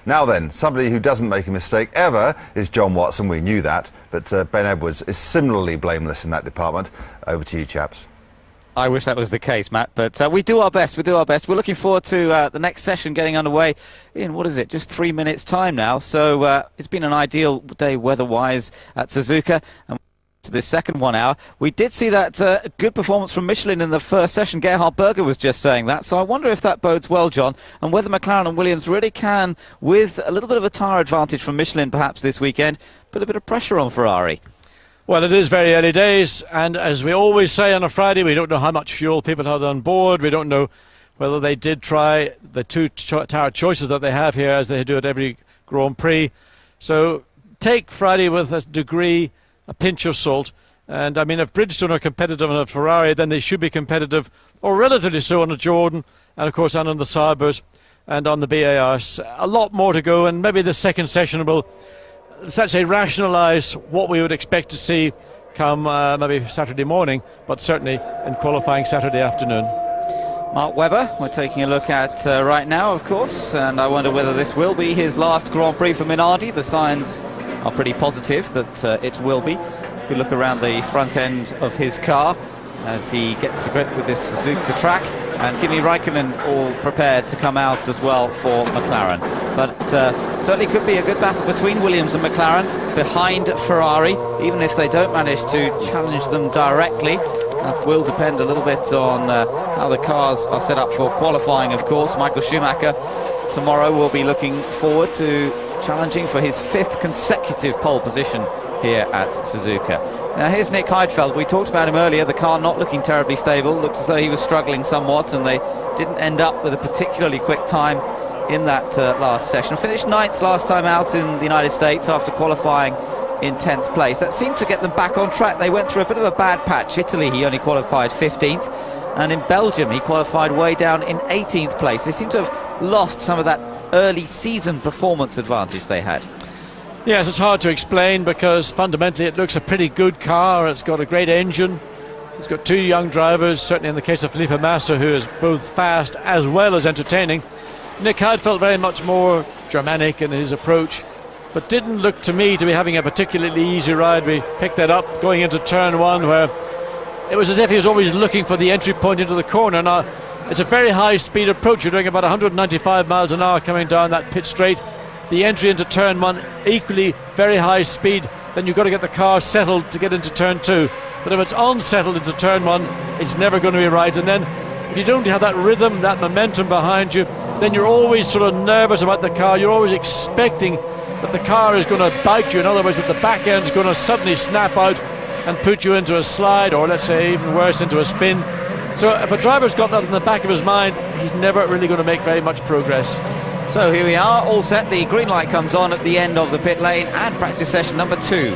Now then, somebody who doesn't make a mistake ever is John Watson. We knew that, but Ben Edwards is similarly blameless in that department. Over to you, chaps. I wish that was the case, Matt, but we do our best. We're looking forward to the next session getting underway in, what is it, just 3 minutes' time now. So it's been an ideal day weather-wise at Suzuka. And to this second 1 hour, we did see that good performance from Michelin in the first session. Gerhard Berger was just saying that, so I wonder if that bodes well, John, and whether McLaren and Williams really can, with a little bit of a tyre advantage from Michelin perhaps this weekend, put a bit of pressure on Ferrari. Well, it is very early days, and as we always say on a Friday, we don't know how much fuel people had on board. We don't know whether they did try the two tyre choices that they have here, as they do at every Grand Prix. So take Friday with a pinch of salt. And I mean, if Bridgestone are competitive on a Ferrari, then they should be competitive, or relatively so, on a Jordan, and of course on the Saibers and on the BARs. A lot more to go, and maybe the second session will, let's say, rationalise what we would expect to see come maybe Saturday morning, but certainly in qualifying Saturday afternoon. Mark Webber, we're taking a look at right now, of course, and I wonder whether this will be his last Grand Prix for Minardi. The signs are pretty positive that it will be. If you look around the front end of his car as he gets to grip with this Suzuka track, and Kimi Raikkonen all prepared to come out as well for McLaren. But certainly could be a good battle between Williams and McLaren behind Ferrari, even if they don't manage to challenge them directly. That will depend a little bit on how the cars are set up for qualifying, of course. Michael Schumacher tomorrow will be looking forward to challenging for his 5th consecutive pole position here at Suzuka. Now here's Nick Heidfeld. We talked about him earlier, the car not looking terribly stable. Looked as though he was struggling somewhat, and they didn't end up with a particularly quick time in that last session. Finished 9th last time out in the United States after qualifying in 10th place. That seemed to get them back on track. They went through a bit of a bad patch. Italy, he only qualified 15th, and in Belgium he qualified way down in 18th place. They seem to have lost some of that early season performance advantage they had. Yes, it's hard to explain, because fundamentally it looks a pretty good car. It's got a great engine. It's got 2 young drivers, certainly in the case of Felipe Massa, who is both fast as well as entertaining. Nick Heidfeld very much more Germanic in his approach, but didn't look to me to be having a particularly easy ride. We picked that up going into turn 1, where it was as if he was always looking for the entry point into the corner. Now, it's a very high speed approach. You're doing about 195 miles an hour coming down that pit straight. The entry into turn 1, equally very high speed. Then you've got to get the car settled to get into turn 2. But if it's unsettled into turn 1, it's never going to be right. And then if you don't have that rhythm, that momentum behind you, then you're always sort of nervous about the car. You're always expecting that the car is going to bite you. In other words, that the back end is going to suddenly snap out and put you into a slide, or let's say even worse, into a spin. So if a driver's got that in the back of his mind, he's never really going to make very much progress. So here we are, all set. The green light comes on at the end of the pit lane, and practice session number 2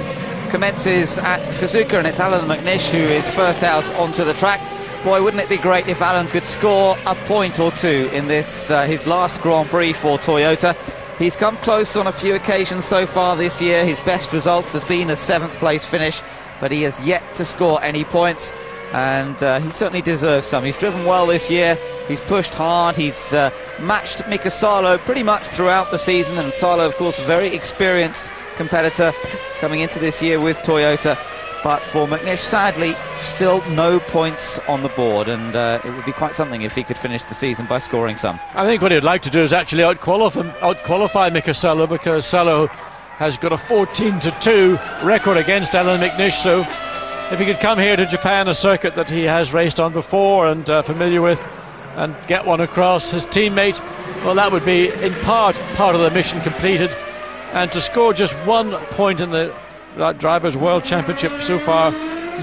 commences at Suzuka, and it's Alan McNish who is first out onto the track. Boy, wouldn't it be great if Alan could score a point or two in this his last Grand Prix for Toyota. He's come close on a few occasions so far this year. His best result has been a 7th place finish, but he has yet to score any points, and he certainly deserves some. He's driven well this year, he's pushed hard, he's matched Mika Salo pretty much throughout the season, and Salo, of course, a very experienced competitor coming into this year with Toyota. But for McNish, sadly, still no points on the board, and it would be quite something if he could finish the season by scoring some. I think what he'd like to do is actually outqualify Mika Salo, because Salo has got a 14-2 record against Alan McNish. So if he could come here to Japan, a circuit that he has raced on before and familiar with, and get one across his teammate, well, that would be in part of the mission completed. And to score just 1 point in the Drivers' World Championship so far,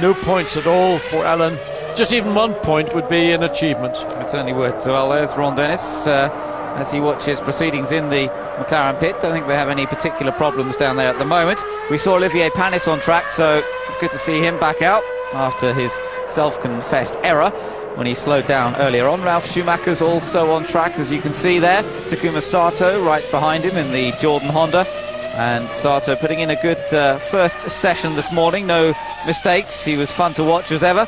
no points at all for Alan. Just even 1 point would be an achievement. It certainly would. Well, there's Ron Dennis as he watches proceedings in the McLaren pit. Don't think they have any particular problems down there at the moment. We saw Olivier Panis on track, so it's good to see him back out after his self-confessed error when he slowed down earlier on. Ralf Schumacher's also on track, as you can see there. Takuma Sato right behind him in the Jordan Honda. And Sato putting in a good first session this morning. No mistakes. He was fun to watch as ever.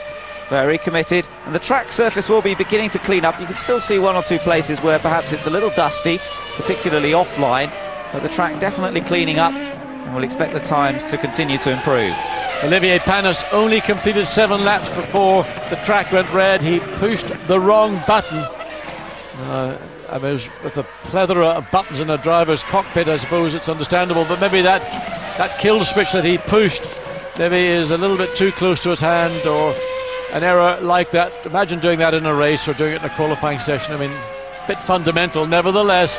Very committed, and the track surface will be beginning to clean up. You can still see one or two places where perhaps it's a little dusty, particularly offline, but the track definitely cleaning up, and we'll expect the times to continue to improve. Olivier Panis only completed 7 laps before the track went red. He pushed the wrong button. I mean, with a plethora of buttons in a driver's cockpit, I suppose it's understandable, but maybe that kill switch that he pushed maybe is a little bit too close to his hand, or an error like that. Imagine doing that in a race or doing it in a qualifying session. I mean, a bit fundamental. Nevertheless,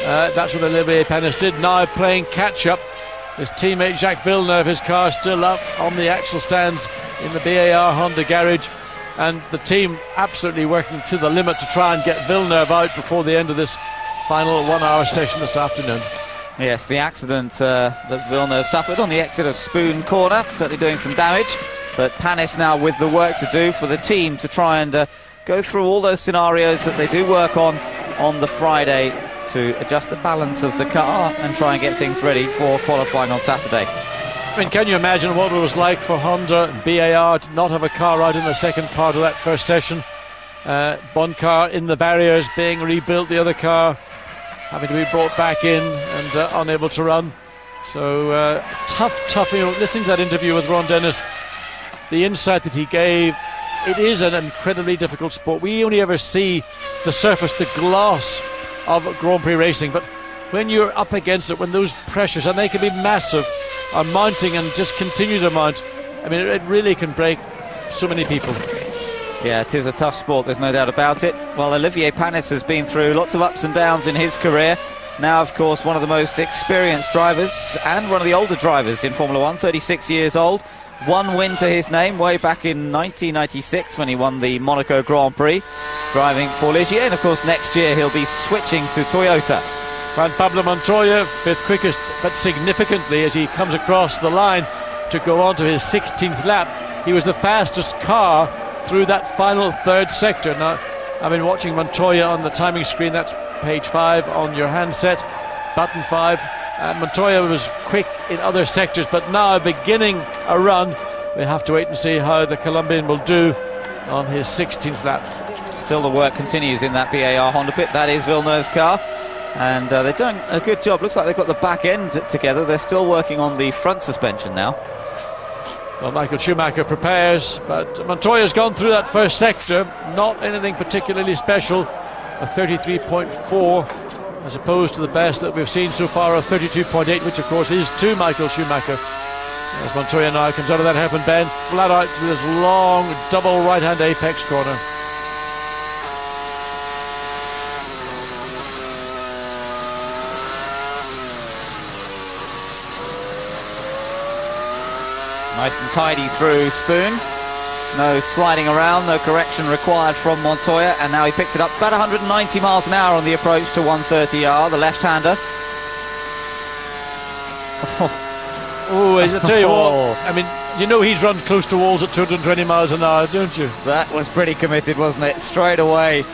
that's what Olivier Panis did. Now playing catch-up. His teammate Jacques Villeneuve, his car still up on the axle stands in the BAR Honda garage, and the team absolutely working to the limit to try and get Villeneuve out before the end of this final 1 hour session this afternoon. Yes, the accident that Villeneuve suffered on the exit of Spoon Corner, certainly doing some damage, but Panis now with the work to do for the team to try and go through all those scenarios that they do work on the Friday to adjust the balance of the car and try and get things ready for qualifying on Saturday. I mean, can you imagine what it was like for Honda and BAR to not have a car out in the second part of that first session? One car in the barriers being rebuilt, the other car having to be brought back in and unable to run. So tough, you know, listening to that interview with Ron Dennis, the insight that he gave, it is an incredibly difficult sport. We only ever see the surface, the gloss of Grand Prix racing, but when you're up against it, when those pressures, and they can be massive, are mounting and just continue to mount, I mean, it really can break so many people. Yeah, it is a tough sport, there's no doubt about it. Well, Olivier Panis has been through lots of ups and downs in his career. Now, of course, one of the most experienced drivers and one of the older drivers in Formula 1, 36 years old. One win to his name way back in 1996 when he won the Monaco Grand Prix, driving for Ligier, and of course next year he'll be switching to Toyota. Juan Pablo Montoya, 5th quickest, but significantly as he comes across the line to go on to his 16th lap, he was the fastest car through that final third sector. Now, I've been watching Montoya on the timing screen, that's page 5 on your handset, button 5. Montoya was quick in other sectors, but now beginning a run. We have to wait and see how the Colombian will do on his 16th lap. Still the work continues in that BAR Honda pit. That is Villeneuve's car, and they're doing a good job. Looks like they've got the back end together. They're still working on the front suspension now. Well, Michael Schumacher prepares, but Montoya's gone through that first sector, not anything particularly special, a 33.4 as opposed to the best that we've seen so far of 32.8, which of course is to Michael Schumacher. As Montoya now comes out of that hairpin bend, flat out to this long double right-hand apex corner. Nice and tidy through Spoon. No sliding around, no correction required from Montoya, and now he picks it up about 190 miles an hour on the approach to 130R, the left-hander. Oh, I tell you what, I mean, you know he's run close to walls at 220 miles an hour, don't you? That was pretty committed, wasn't it? Straight away.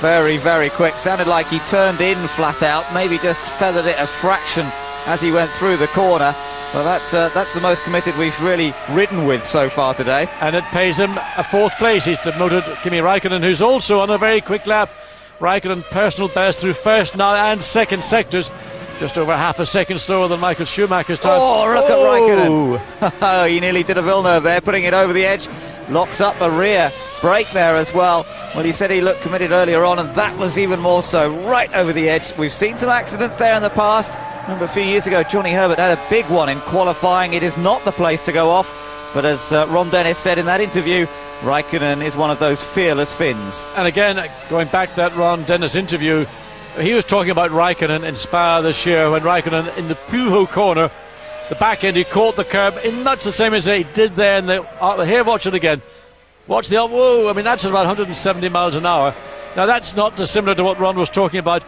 Very, very quick. Sounded like he turned in flat out, maybe just feathered it a fraction as he went through the corner. Well, that's the most committed we've really ridden with so far today. And it pays him a 4th place. He's demoted Kimi Räikkönen, who's also on a very quick lap. Räikkönen personal best through first now and second sectors. Just over half a second slower than Michael Schumacher's time. Oh, look at Räikkönen. He nearly did a Villeneuve there, putting it over the edge. Locks up a rear brake there as well. Well, he said he looked committed earlier on, and that was even more so, right over the edge. We've seen some accidents there in the past. Remember a few years ago, Johnny Herbert had a big one in qualifying. It is not the place to go off, but as Ron Dennis said in that interview, Räikkönen is one of those fearless Finns. And again, going back to that Ron Dennis interview, he was talking about Räikkönen in Spa this year, when Räikkönen in the Pujo corner, the back end, he caught the curb in much the same as he did there. Here, watch it again. Watch the, whoa, I mean, that's at about 170 miles an hour. Now, that's not dissimilar to what Ron was talking about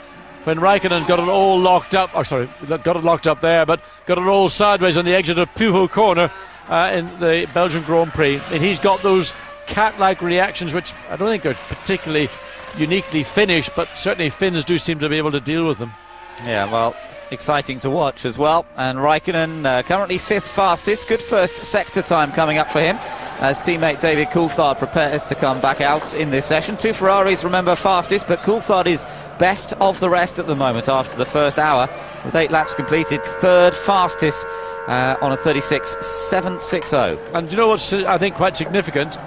when Räikkönen got it all locked up, got it locked up there, but got it all sideways on the exit of Pujo corner in the Belgian Grand Prix. And he's got those cat-like reactions, which I don't think are particularly uniquely Finnish, but certainly Finns do seem to be able to deal with them. Yeah, well, exciting to watch as well. And Räikkönen currently 5th fastest. Good first sector time coming up for him. as teammate David Coulthard prepares to come back out in this session. 2 Ferraris, remember, fastest, but Coulthard is best of the rest at the moment after the first hour, with 8 laps completed, third fastest on a 36.760. And you know what's, I think, quite significant?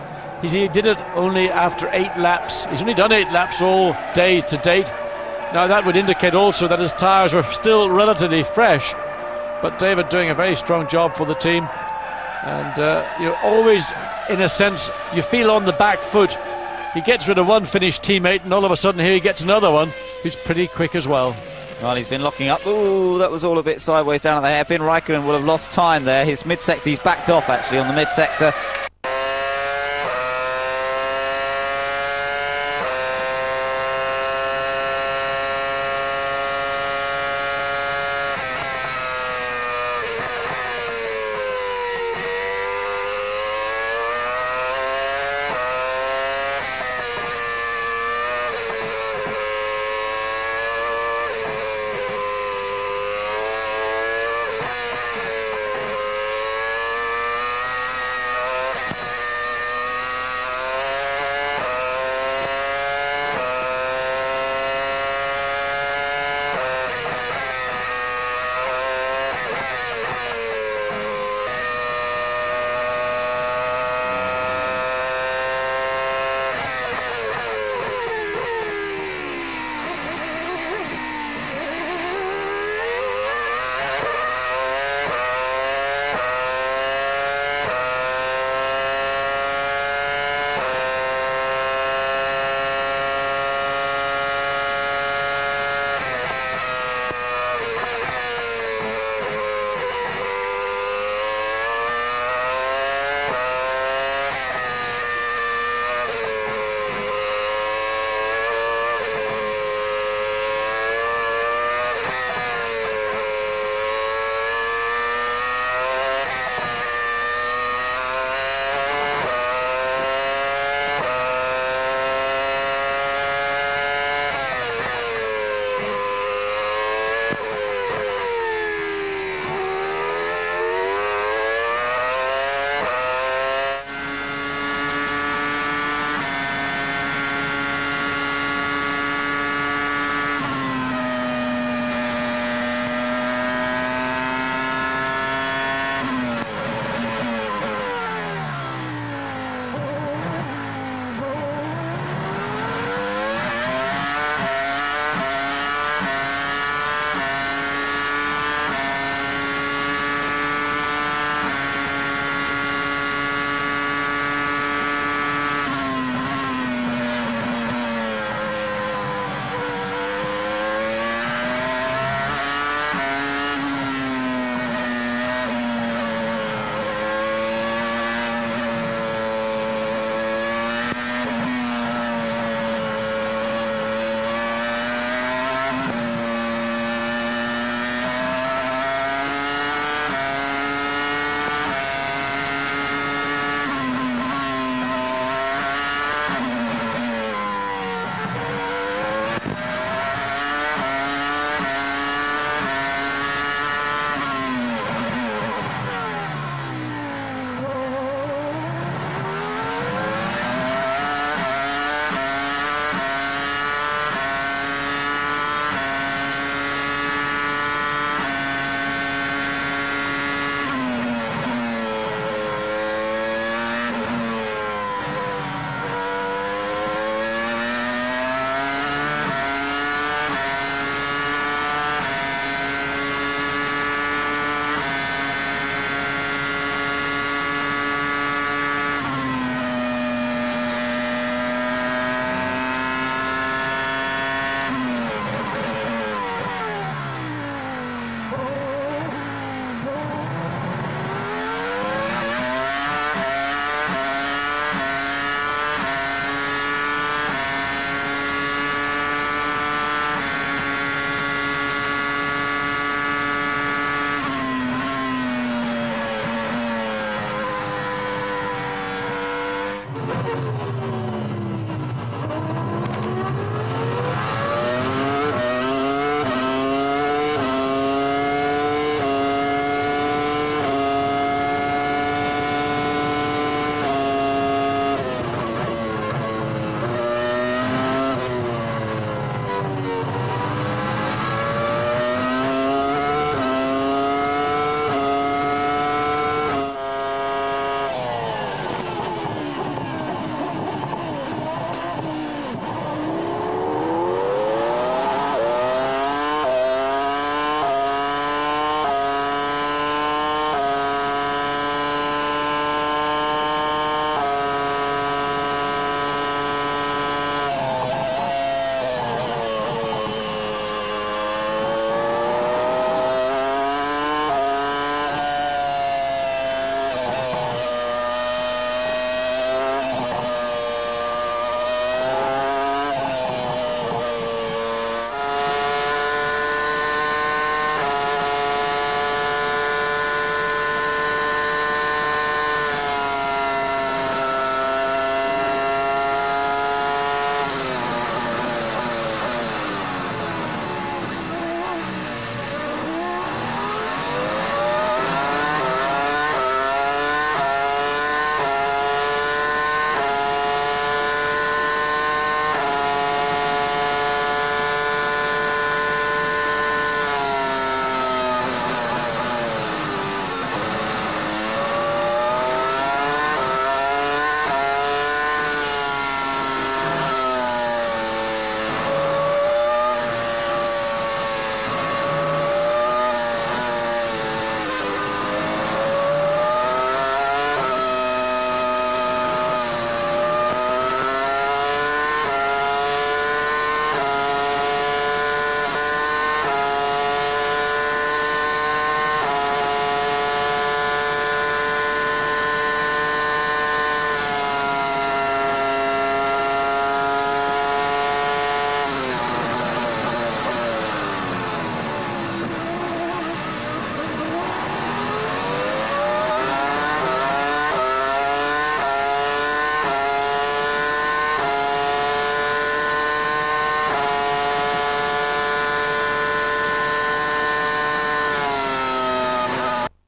He did it only after 8 laps. He's only done 8 laps all day to date. Now that would indicate also that his tyres were still relatively fresh, but David doing a very strong job for the team. And you're always, in a sense, you feel on the back foot. He gets rid of one finished teammate, and all of a sudden here he gets another one who's pretty quick as well. Well, he's been locking up. Ooh, that was all a bit sideways down at the hairpin. Raikkonen will have lost time there. His mid-sector, he's backed off actually on the mid-sector.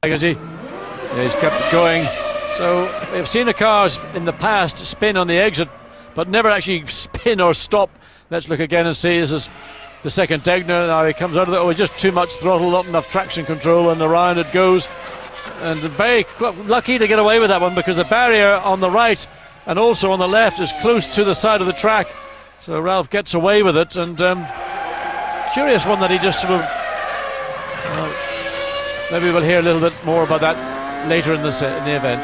legacy. He's kept it going. So we've seen the cars in the past spin on the exit, but never actually spin or stop. Let's look again and see. This is the second Degner. Now he comes out of it. Oh, just too much throttle, not enough traction control, and around it goes. And very lucky to get away with that one, because the barrier on the right and also on the left is close to the side of the track. So Ralph gets away with it, and curious one that he just sort of... maybe we'll hear a little bit more about that later in the event.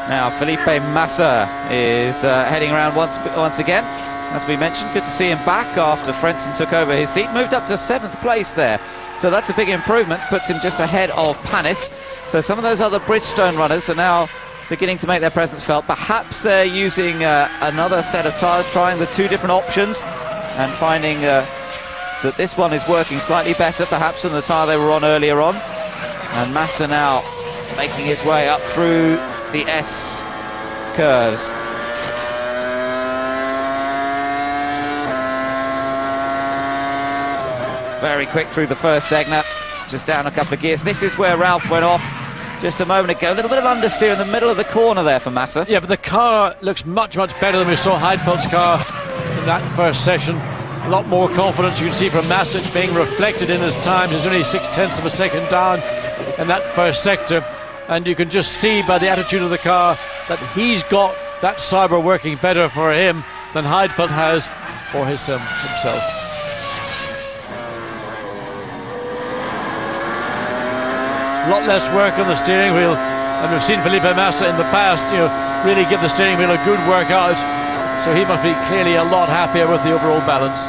Now Felipe Massa is heading around once again. As we mentioned, good to see him back after Frentzen took over his seat. Moved up to 7th place there. So that's a big improvement, puts him just ahead of Panis. So some of those other Bridgestone runners are now beginning to make their presence felt. Perhaps they're using another set of tyres, trying the 2 different options and finding that this one is working slightly better perhaps than the tyre they were on earlier on. And Massa now making his way up through the S curves. Very quick through the first Degner, just down a couple of gears. This is where Ralph went off just a moment ago. A little bit of understeer in the middle of the corner there for Massa. Yeah, but the car looks much, much better than we saw Heidfeld's car in that first session. A lot more confidence. You can see from Massa it's being reflected in his times. He's only 0.6 of a second down in that first sector. And you can just see by the attitude of the car that he's got that Cyber working better for him than Heidfeld has for himself. A lot less work on the steering wheel, and we've seen Felipe Massa in the past, really give the steering wheel a good workout. So he must be clearly a lot happier with the overall balance.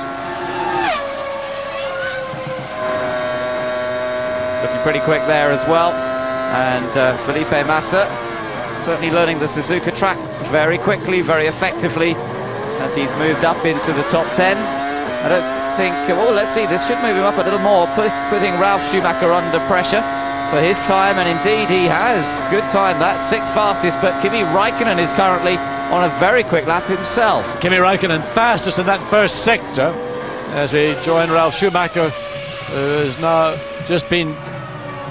Looking pretty quick there as well. And Felipe Massa certainly learning the Suzuka track very quickly, very effectively, as he's moved up into the top 10. I don't think... well, let's see, this should move him up a little more, putting Ralf Schumacher under pressure for his time, and indeed he has. Good time, that's 6th fastest, but Kimi Raikkonen is currently on a very quick lap himself. Kimi Raikkonen fastest in that first sector as we join Ralf Schumacher, who has now just been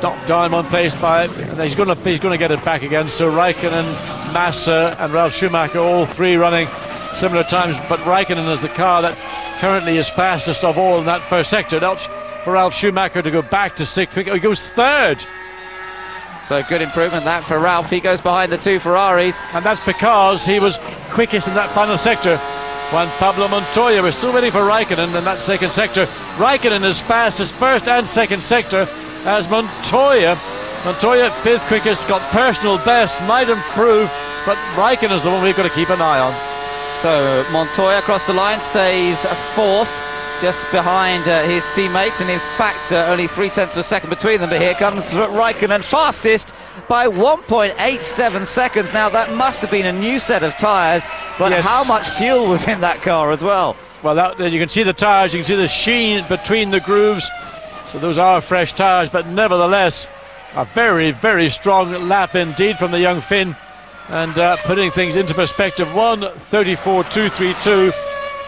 knocked down one place by it, and he's going to get it back again. So Raikkonen, Massa and Ralf Schumacher, all 3 running similar times, but Raikkonen is the car that currently is fastest of all in that first sector. For Ralf Schumacher to go back to 6th, he goes 3rd. So good improvement that for Ralf. He goes behind the 2 Ferraris, and that's because he was quickest in that final sector when Pablo Montoya was still waiting for Raikkonen in that second sector. Raikkonen is fastest first and second sector as Montoya 5th quickest, got personal best, might improve, but Raikkonen is the one we've got to keep an eye on. So Montoya across the line stays 4th, just behind his teammates, and in fact only 0.3 of a second between them. But here comes Raikkonen, fastest by 1.87 seconds. Now that must have been a new set of tyres, but yes, how much fuel was in that car as well? Well, you can see the tyres, you can see the sheen between the grooves, so those are fresh tyres, but nevertheless a very, very strong lap indeed from the young Finn, and putting things into perspective, 1:34.232.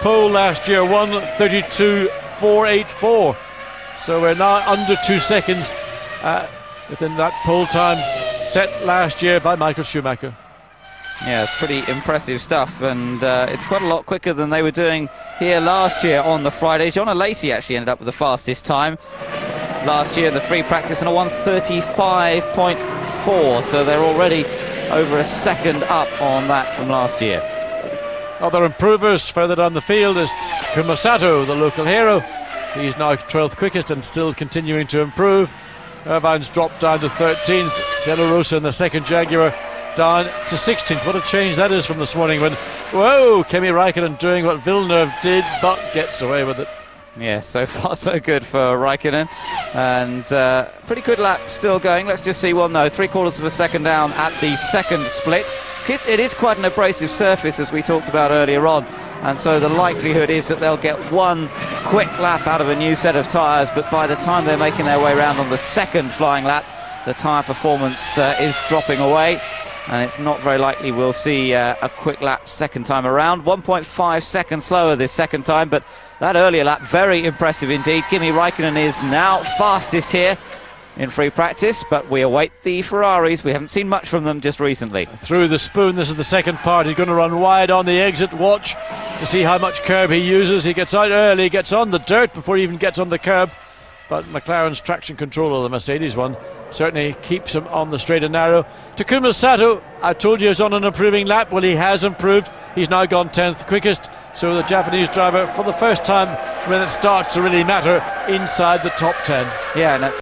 Pole last year 1:32.484, so we're now under 2 seconds within that pole time set last year by Michael Schumacher. Yeah, it's pretty impressive stuff, and it's quite a lot quicker than they were doing here last year on the Friday. John Lacey actually ended up with the fastest time last year in the free practice on a 1:35.4, so they're already over a second up on that from last year. Other improvers further down the field is Kumasato, the local hero. He's now 12th quickest and still continuing to improve. Irvine's dropped down to 13th. De La Rosa in the second Jaguar down to 16th. What a change that is from this morning when, whoa, Kimi Raikkonen doing what Villeneuve did, but gets away with it. Yeah, so far so good for Raikkonen, and pretty good lap still going. Let's just see, well, no, 3/4 of a second down at the second split. It is quite an abrasive surface, as we talked about earlier on, and so the likelihood is that they'll get one quick lap out of a new set of tyres, but by the time they're making their way around on the second flying lap, the tyre performance is dropping away, and it's not very likely we'll see a quick lap second time around. 1.5 seconds slower this second time, but that earlier lap very impressive indeed. Kimi Raikkonen is now fastest here in free practice, but we await the Ferraris. We haven't seen much from them just recently. Through the spoon, this is the second part. He's going to run wide on the exit. Watch to see how much curb he uses. He gets out early, gets on the dirt before he even gets on the curb. But McLaren's traction control of the Mercedes one certainly keeps him on the straight and narrow. Takuma Sato, I told you, is on an improving lap. Well, he has improved. He's now gone 10th quickest. So the Japanese driver, for the first time when it starts to really matter, inside the top 10. Yeah, and that's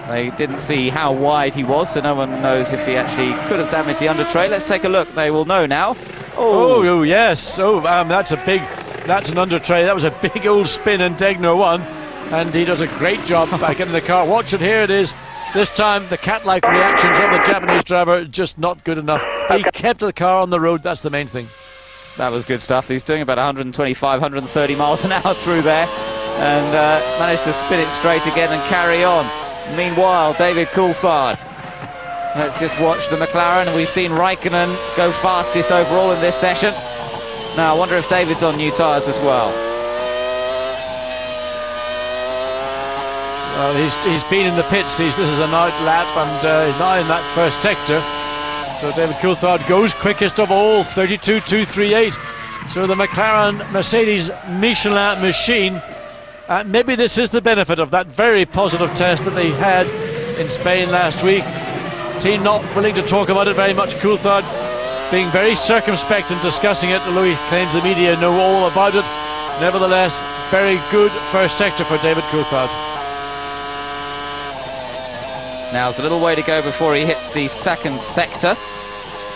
they didn't see how wide he was, so no one knows if he actually could have damaged the under tray. Let's take a look. They will know now. Oh yes. That's an under tray. That was a big old spin in Degner 1, and he does a great job back in the car. Watch it, here it is. This time the cat-like reactions of the Japanese driver just not good enough. But he kept the car on the road. That's the main thing. That was good stuff. He's doing about 125, 130 miles an hour through there, and managed to spin it straight again and carry on. Meanwhile, David Coulthard. Let's just watch the McLaren. We've seen Raikkonen go fastest overall in this session. Now, I wonder if David's on new tyres as well. Well, he's been in the pits. This is an out lap, and he's now in that first sector. So David Coulthard goes quickest of all, 32.238. So the McLaren Mercedes Michelin machine. Maybe this is the benefit of that very positive test that they had in Spain last week. Team not willing to talk about it very much. Coulthard being very circumspect in discussing it, although he claims the media know all about it. Nevertheless, very good first sector for David Coulthard. Now there's a little way to go before he hits the second sector.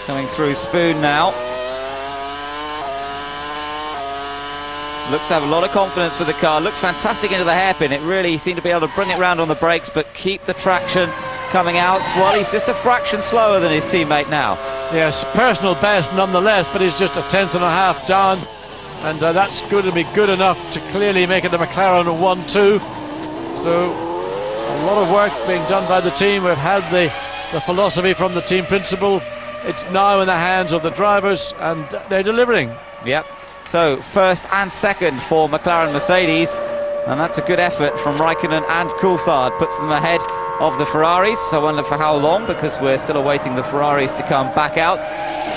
Coming through Spoon now. Looks to have a lot of confidence with the car. Looked fantastic into the hairpin. It really seemed to be able to bring it round on the brakes, but keep the traction coming out. Well, he's just a fraction slower than his teammate now. Yes, personal best nonetheless, but he's just a tenth and a half down, and that's going to be good enough to clearly make it the McLaren 1-2. So a lot of work being done by the team. We've had the philosophy from the team principal. It's now in the hands of the drivers, and they're delivering. Yep. So first and second for McLaren Mercedes, and that's a good effort from Raikkonen and Coulthard. Puts them ahead of the Ferraris. I wonder for how long, because we're still awaiting the Ferraris to come back out,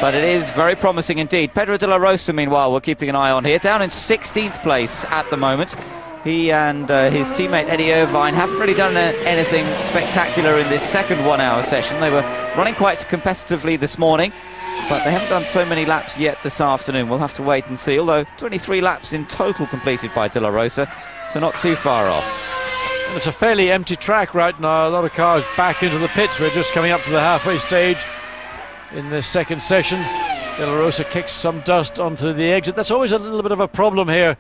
but it is very promising indeed. Pedro de la Rosa, meanwhile, we're keeping an eye on here, down in 16th place at the moment. He and his teammate Eddie Irvine haven't really done anything spectacular in this second 1 hour session. They were running quite competitively this morning, but they haven't done so many laps yet this afternoon. We'll have to wait and see, although 23 laps in total completed by De La Rosa, so not too far off. It's a fairly empty track right now. A lot of cars back into the pits. We're just coming up to the halfway stage in this second session. De La Rosa kicks some dust onto the exit. That's always a little bit of a problem here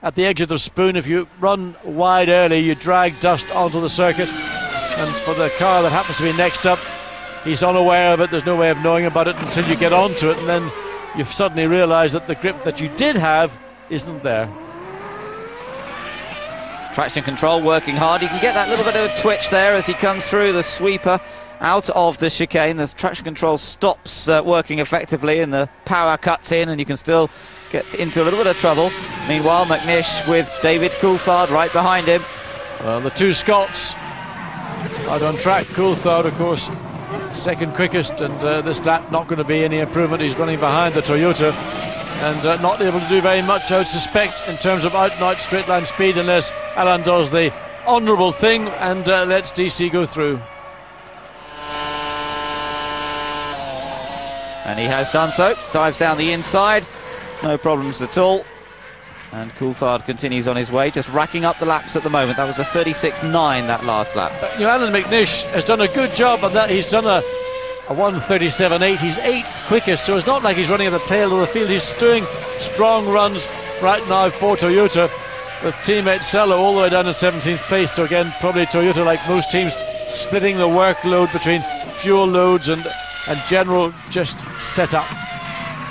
at the exit of Spoon. If you run wide early, you drag dust onto the circuit, and for the car that happens to be next up, he's unaware of it. There's no way of knowing about it until you get onto it, and then you suddenly realise that the grip that you did have isn't there. Traction control working hard. You can get that little bit of a twitch there as he comes through the sweeper out of the chicane. The traction control stops working effectively, and the power cuts in, and you can still get into a little bit of trouble. Meanwhile, McNish with David Coulthard right behind him. Well, the two Scots out on track. Coulthard, of course, second quickest, and this lap not going to be any improvement. He's running behind the Toyota, and not able to do very much, I would suspect, in terms of out-and-out straight-line speed, unless Alan does the honourable thing and lets DC go through. And he has done so. Dives down the inside. No problems at all. And Coulthard continues on his way, just racking up the laps at the moment. That was a 36.9 that last lap. Alan McNish has done a good job of that. He's done a 1:37.8. He's 8th quickest, so it's not like he's running at the tail of the field. He's doing strong runs right now for Toyota. with teammate Sello all the way down to 17th place. So again, probably Toyota, like most teams, splitting the workload between fuel loads and general just setup.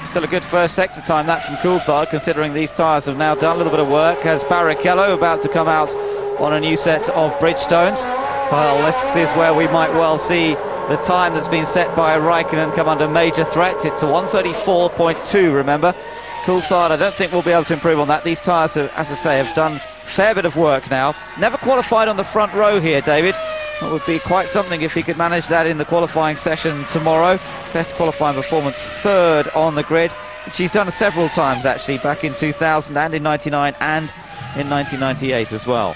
Still a good first sector time that from Coulthard, considering these tyres have now done a little bit of work. As Barrichello about to come out on a new set of Bridgestones. Well, this is where we might well see the time that's been set by Raikkonen come under major threat. It's a 1:34.2, remember. Coulthard, I don't think we'll be able to improve on that. These tyres, as I say, have done a fair bit of work now. Never qualified on the front row here, David. It would be quite something if he could manage that in the qualifying session tomorrow. Best qualifying performance, third on the grid, which he's done several times actually, back in 2000 and in 99 and in 1998 as well.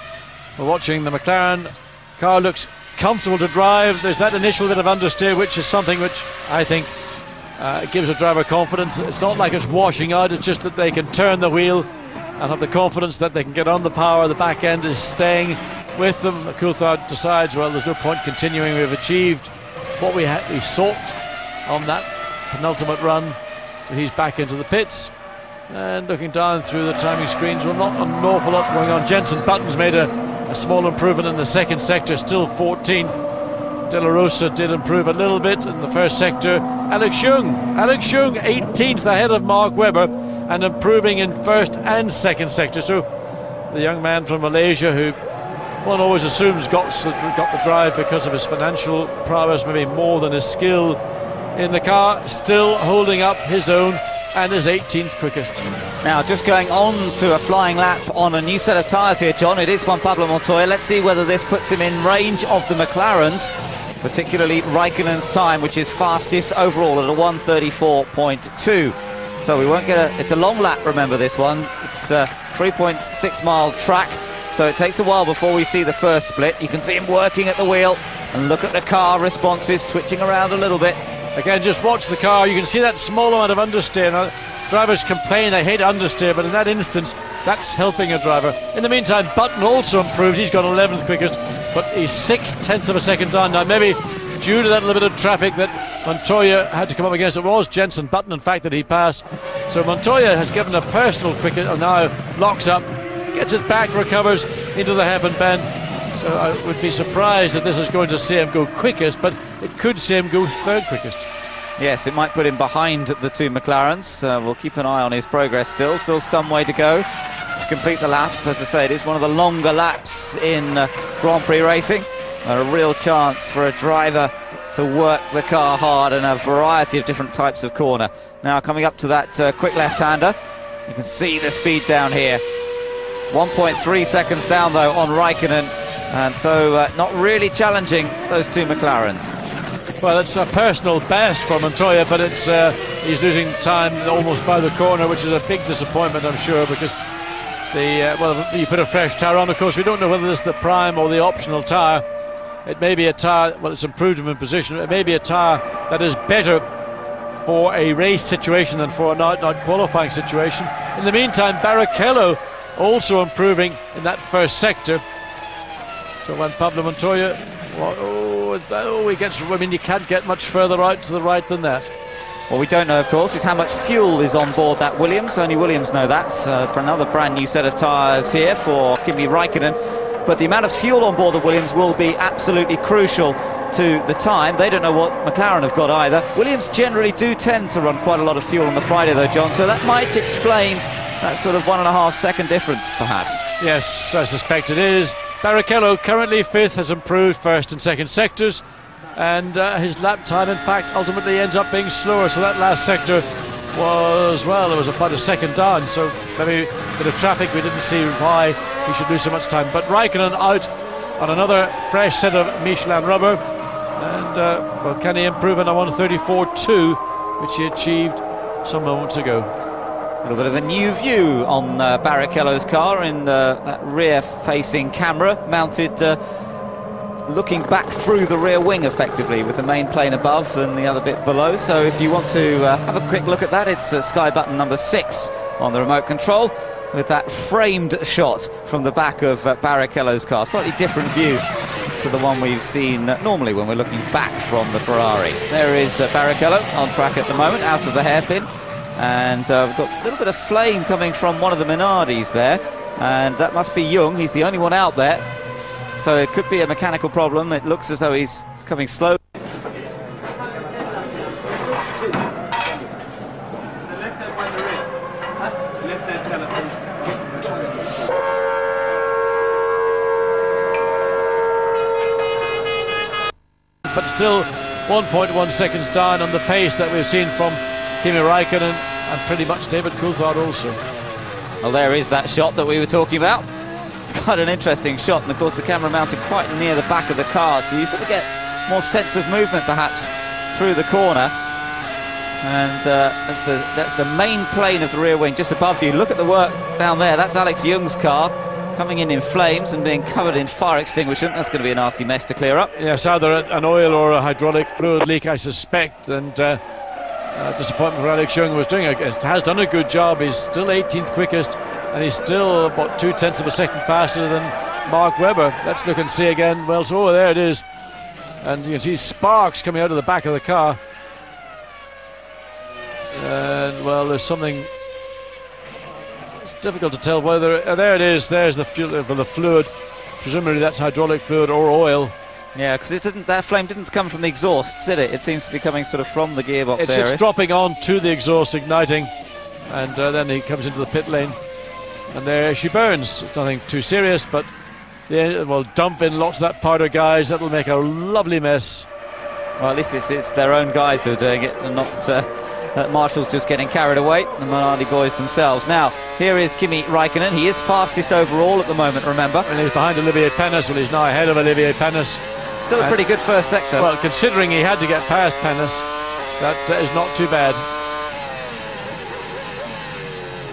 We're watching the McLaren car, looks comfortable to drive. There's that initial bit of understeer, which is something which I think gives a driver confidence. It's not like it's washing out, it's just that they can turn the wheel and have the confidence that they can get on the power. The back end is staying with them. Coulthard decides, well, there's no point continuing. We've achieved what we sought on that penultimate run. So he's back into the pits. And looking down through the timing screens, well, not an awful lot going on. Jenson Button's made a small improvement in the second sector, still 14th. De La Rosa did improve a little bit in the first sector. Alex Chung 18th ahead of Mark Webber and improving in first and second sector. So the young man from Malaysia, who one always assumes got the drive because of his financial prowess, maybe more than his skill in the car, still holding up his own and is 18th quickest. Now just going on to a flying lap on a new set of tyres here, John. It is Juan Pablo Montoya. Let's see whether this puts him in range of the McLarens, particularly Raikkonen's time, which is fastest overall at a 1:34.2. So we won't get it's a long lap, remember this one. It's a 3.6 mile track, so it takes a while before we see the first split. You can see him working at the wheel and look at the car responses, twitching around a little bit. Again, just watch the car. You can see that small amount of understeer. Now, drivers complain they hate understeer, but in that instance, that's helping a driver. In the meantime, Button also improved. He's got 11th quickest, but he's 6/10 of a second down. Now, maybe due to that little bit of traffic that Montoya had to come up against, it was Jenson Button, in fact, that he passed. So Montoya has given a personal quickest, and now locks up, gets it back, recovers into the hairpin bend. So I would be surprised if this is going to see him go quickest, but it could see him go third quickest. Yes, it might put him behind the two McLarens. We'll keep an eye on his progress still some way to go to complete the lap. As I say, it is one of the longer laps in Grand Prix racing. A real chance for a driver to work the car hard in a variety of different types of corner. Now coming up to that quick left-hander, you can see the speed down here. 1.3 seconds down though on Raikkonen, and so not really challenging those two McLarens. Well, it's a personal best for Montoya, but it's he's losing time almost by the corner, which is a big disappointment, I'm sure, because you put a fresh tyre on. Of course, we don't know whether this is the prime or the optional tyre. It may be a tyre, well, it's improved him in position. It may be a tyre that is better for a race situation than for an out-and-out qualifying situation. In the meantime, Barrichello also improving in that first sector. So when Pablo Montoya, you can't get much further out to the right than that. What we don't know, of course, is how much fuel is on board that Williams. Only Williams know that. For another brand new set of tyres here for Kimi Raikkonen. But the amount of fuel on board the Williams will be absolutely crucial to the time. They don't know what McLaren have got either. Williams generally do tend to run quite a lot of fuel on the Friday though, John, so that might explain that sort of 1.5 second difference, perhaps. Yes, I suspect it is. Barrichello, currently fifth, has improved first and second sectors, and his lap time, in fact, ultimately ends up being slower. So that last sector was, well, it was about a second down, so maybe a bit of traffic, we didn't see why he should lose so much time. But Raikkonen out on another fresh set of Michelin rubber, and well, can he improve on a 1:34.2, which he achieved some moments ago. A little bit of a new view on Barrichello's car in that rear-facing camera, mounted looking back through the rear wing effectively, with the main plane above and the other bit below. So if you want to have a quick look at that, it's Sky button number 6 on the remote control, with that framed shot from the back of Barrichello's car. Slightly different view to the one we've seen normally when we're looking back from the Ferrari. There is Barrichello on track at the moment, out of the hairpin. And we've got a little bit of flame coming from one of the Minardis there. and that must be Jung. He's the only one out there, so it could be a mechanical problem. It looks as though he's coming slow. But still 1.1 seconds down on the pace that we've seen from Kimi Räikkönen and pretty much David Coulthard also. Well, there is that shot that we were talking about. It's quite an interesting shot, and of course the camera mounted quite near the back of the car, so you sort of get more sense of movement perhaps through the corner. And that's the main plane of the rear wing just above you. Look at the work down there. That's Alex Jung's car coming in flames and being covered in fire extinguishant. That's going to be a nasty mess to clear up. Yes, either an oil or a hydraulic fluid leak, I suspect, and disappointment for Alex Jung was doing it. Has done a good job. He's still 18th quickest, and he's still about 0.2 of a second faster than Mark Webber. Let's look and see again. Well, so there it is, and you can see sparks coming out of the back of the car. And well, there's something. It's difficult to tell whether. There it is. There's the fluid. Presumably that's hydraulic fluid or oil. Yeah, because that flame didn't come from the exhaust, did it? It seems to be coming sort of from the gearbox area. It's dropping on to the exhaust, igniting, and then he comes into the pit lane, and there she burns. It's nothing too serious, but we'll dump in lots of that powder, guys. That'll make a lovely mess. Well, at least it's their own guys who are doing it, and not Marshall's just getting carried away, the Minardi boys themselves. Now, here is Kimi Räikkönen. He is fastest overall at the moment, remember. And he's behind Olivier Panis. Well, he's now ahead of Olivier Panis. Still a pretty good first sector. Well, considering he had to get past Panis, that is not too bad.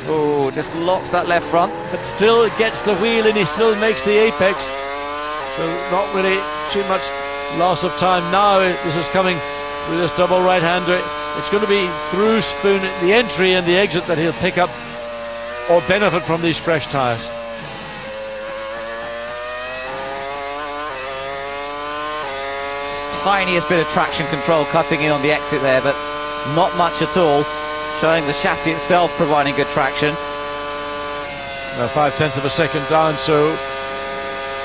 Oh, just locks that left front. But still gets the wheel and he still makes the apex. So not really too much loss of time. Now this is coming with this double right-hander. It's going to be through Spoon, the entry and the exit, that he'll pick up or benefit from these fresh tyres. Tiniest bit of traction control cutting in on the exit there, but not much at all, showing the chassis itself providing good traction. Now 0.5 of a second down, so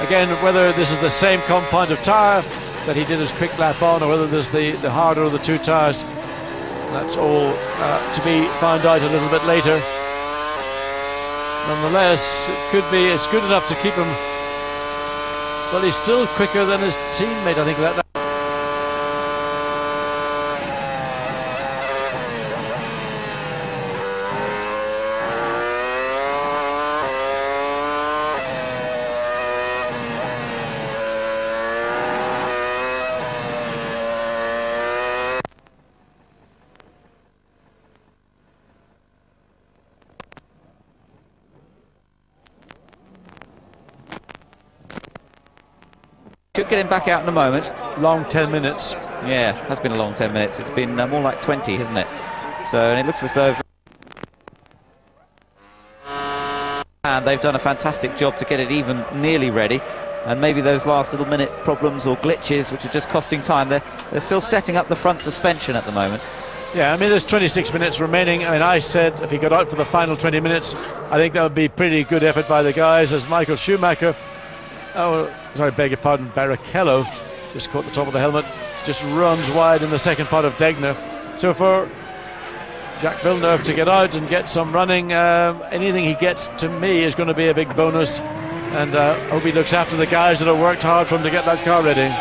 again, whether this is the same compound of tyre that he did his quick lap on, or whether this is the harder of the two tyres, that's all to be found out a little bit later. Nonetheless, it's good enough to keep him. Well, he's still quicker than his teammate, I think. That should get him back out in a moment. long 10 minutes. Yeah, has been a long 10 minutes. It's been more like 20, hasn't it? So, and it looks as though, and they've done a fantastic job to get it even nearly ready. And maybe those last little minute problems or glitches, which are just costing time, they're still setting up the front suspension at the moment. Yeah, I mean, there's 26 minutes remaining. I mean, I said if he got out for the final 20 minutes, I think that would be pretty good effort by the guys, as Michael Schumacher, beg your pardon, Barrichello, just caught the top of the helmet, just runs wide in the second part of Degner. So for Jacques Villeneuve to get out and get some running, anything he gets, to me, is going to be a big bonus. And I hope he looks after the guys that have worked hard for him to get that car ready.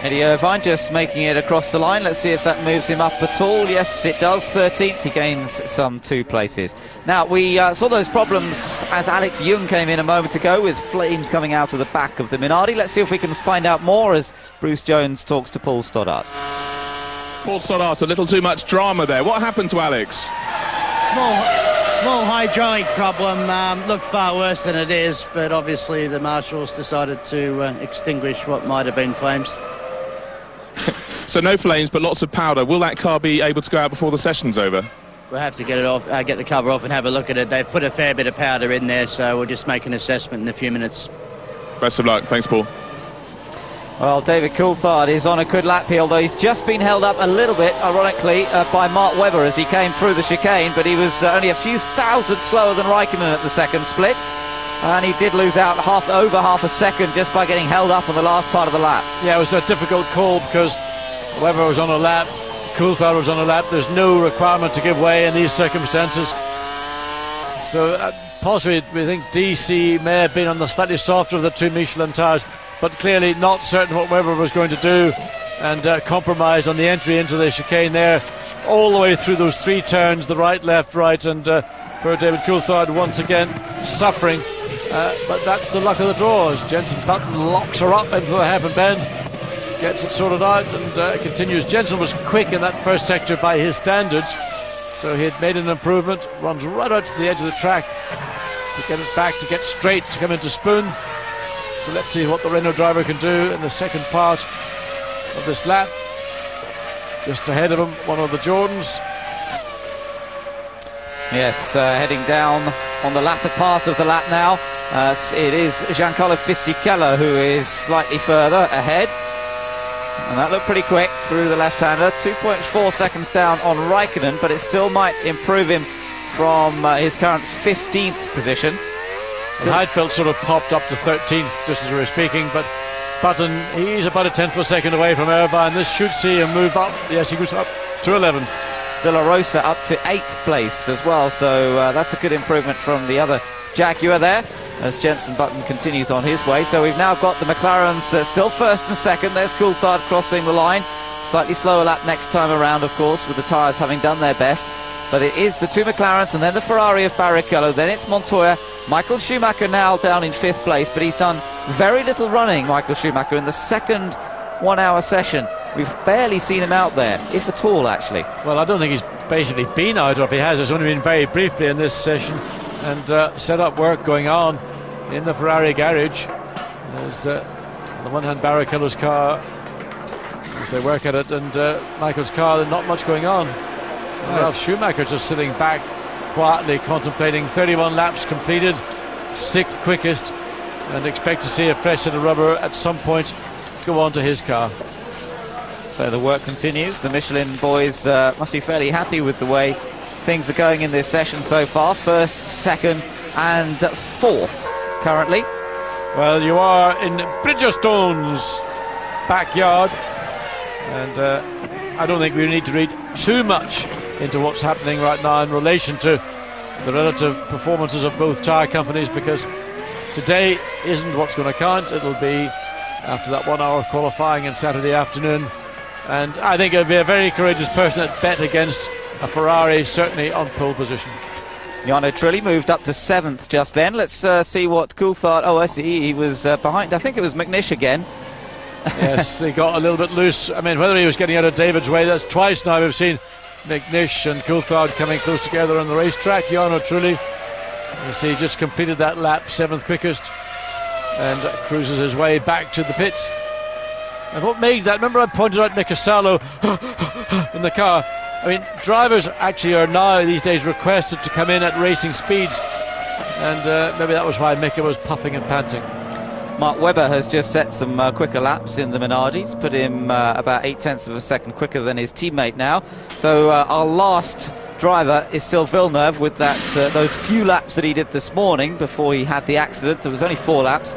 Eddie Irvine just making it across the line. Let's see if that moves him up at all. Yes, it does. 13th. He gains some 2 places. Now, we saw those problems as Alex Jung came in a moment ago with flames coming out of the back of the Minardi. Let's see if we can find out more as Bruce Jones talks to Paul Stoddart. Paul Stoddart, a little too much drama there. What happened to Alex? Small hydraulic problem. Looked far worse than it is, but obviously the marshals decided to extinguish what might have been flames. So no flames, but lots of powder. Will that car be able to go out before the session's over? We'll have to get it off, get the cover off and have a look at it. They've put a fair bit of powder in there, so we'll just make an assessment in a few minutes. Best of luck. Thanks, Paul. Well, David Coulthard is on a good lap here, although he's just been held up a little bit, ironically, by Mark Webber as he came through the chicane, but he was only a few thousandths slower than Raikkonen at the second split, and he did lose out over half a second just by getting held up on the last part of the lap. Yeah, it was a difficult call because Webber was on a lap, Coulthard was on a lap. There's no requirement to give way in these circumstances. So possibly we think DC may have been on the slightly softer of the two Michelin tyres, but clearly not certain what Webber was going to do, and compromised on the entry into the chicane there, all the way through those three turns, the right, left, right, and poor David Coulthard once again suffering. But that's the luck of the draw as Jenson Button locks her up into the hairpin bend, gets it sorted out, and continues. Jenson was quick in that first sector by his standards, so he had made an improvement, runs right out to the edge of the track to get it back, to get straight, to come into Spoon. So let's see what the Renault driver can do in the second part of this lap. Just ahead of him, one of the Jordans. Yes, heading down on the latter part of the lap now. It is Giancarlo Fisichella who is slightly further ahead. And that looked pretty quick through the left-hander. 2.4 seconds down on Raikkonen, but it still might improve him from his current 15th position. Heidfeld sort of popped up to 13th just as we were speaking, but Button, he's about a tenth of a second away from Irvine. This should see him move up. Yes, he goes up to 11th. De La Rosa up to 8th place as well, so that's a good improvement from the other Jaguar there as Jenson Button continues on his way. So we've now got the McLarens still first and second. There's Coulthard crossing the line. Slightly slower lap next time around, of course, with the tyres having done their best. But it is the two McLarens and then the Ferrari of Barrichello. Then it's Montoya. Michael Schumacher now down in 5th place, but he's done very little running, Michael Schumacher, in the second 1 hour session. We've barely seen him out there, if at all, actually. Well, I don't think he's basically been out, or if he has, it's only been very briefly in this session. And set-up work going on in the Ferrari garage. There's on the one hand Barrichello's car as they work at it, and Michael's car, there's not much going on. Ralf Schumacher just sitting back quietly contemplating. 31 laps completed, 6th quickest, and expect to see a fresh set of rubber at some point go on to his car. So the work continues. The Michelin boys must be fairly happy with the way things are going in this session so far. 1st, 2nd and 4th currently. Well, you are in Bridgestone's backyard, and I don't think we need to read too much into what's happening right now in relation to the relative performances of both tyre companies, because today isn't what's going to count. It'll be after that 1 hour qualifying on Saturday afternoon, and I think it'll be a very courageous person that bet against a Ferrari certainly on pole position. Jarno Trulli moved up to 7th just then. Let's see what Coulthard... Oh, I see, he was behind. I think it was McNish again. Yes, he got a little bit loose. I mean, whether he was getting out of David's way, that's twice now we've seen McNish and Coulthard coming close together on the racetrack. Jarno Trulli, you see, just completed that lap, 7th quickest, and cruises his way back to the pits. And what made that, remember I pointed out Mika Salo in the car. I mean, drivers actually are now these days requested to come in at racing speeds, and maybe that was why Mika was puffing and panting. Mark Webber has just set some quicker laps in the Minardis, put him about 0.8 of a second quicker than his teammate now. So our last driver is still Villeneuve with that those few laps that he did this morning before he had the accident. There was only 4 laps,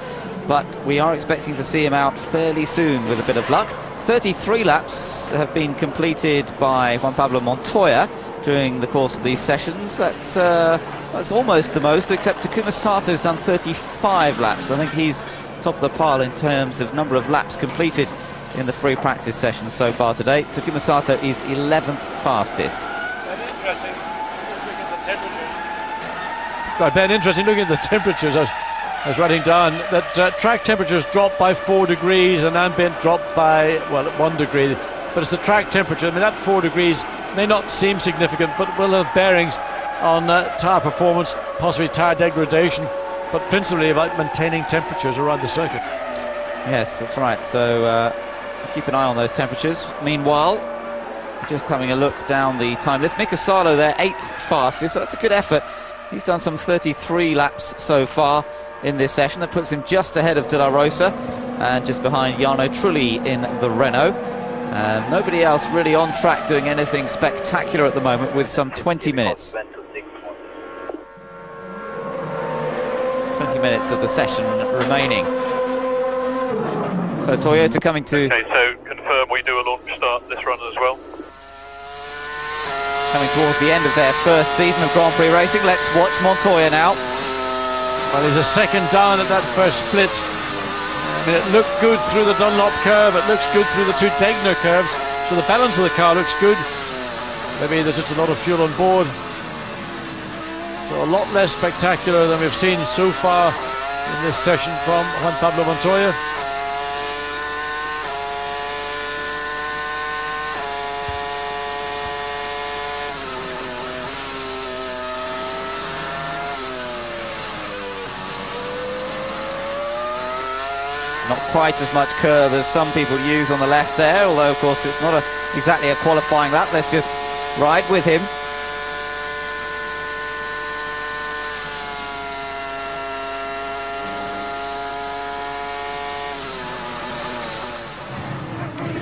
but we are expecting to see him out fairly soon with a bit of luck. 33 laps have been completed by Juan Pablo Montoya during the course of these sessions. That's almost the most, except Takuma Sato's done 35 laps. I think he's top of the pile in terms of number of laps completed in the free practice sessions so far today. Takuma Sato is 11th fastest. Interesting. Just looking at the temperatures. Right, Ben, interesting looking at the temperatures. I was writing down that track temperatures dropped by 4 degrees and ambient dropped by, well, 1 degree. But it's the track temperature. I mean, that 4 degrees may not seem significant, but will have bearings on tyre performance, possibly tyre degradation, but principally about maintaining temperatures around the circuit. Yes, that's right. So keep an eye on those temperatures. Meanwhile, just having a look down the time list. Mika Salo there, 8th fastest, so that's a good effort. He's done some 33 laps so far in this session. That puts him just ahead of De La Rosa. and just behind Jarno Trulli in the Renault. Nobody else really on track doing anything spectacular at the moment, with some 20 minutes. 20 minutes of the session remaining. So Toyota coming to... Okay, so confirm we do a launch start this run as well. Coming towards the end of their first season of Grand Prix racing. Let's watch Montoya now. Well, he's a second down at that first split. I mean, it looked good through the Dunlop curve, it looks good through the two Degner curves, so the balance of the car looks good. Maybe there's just a lot of fuel on board. So a lot less spectacular than we've seen so far in this session from Juan Pablo Montoya. Not quite as much curve as some people use on the left there, although of course it's not exactly a qualifying lap. Let's just ride with him.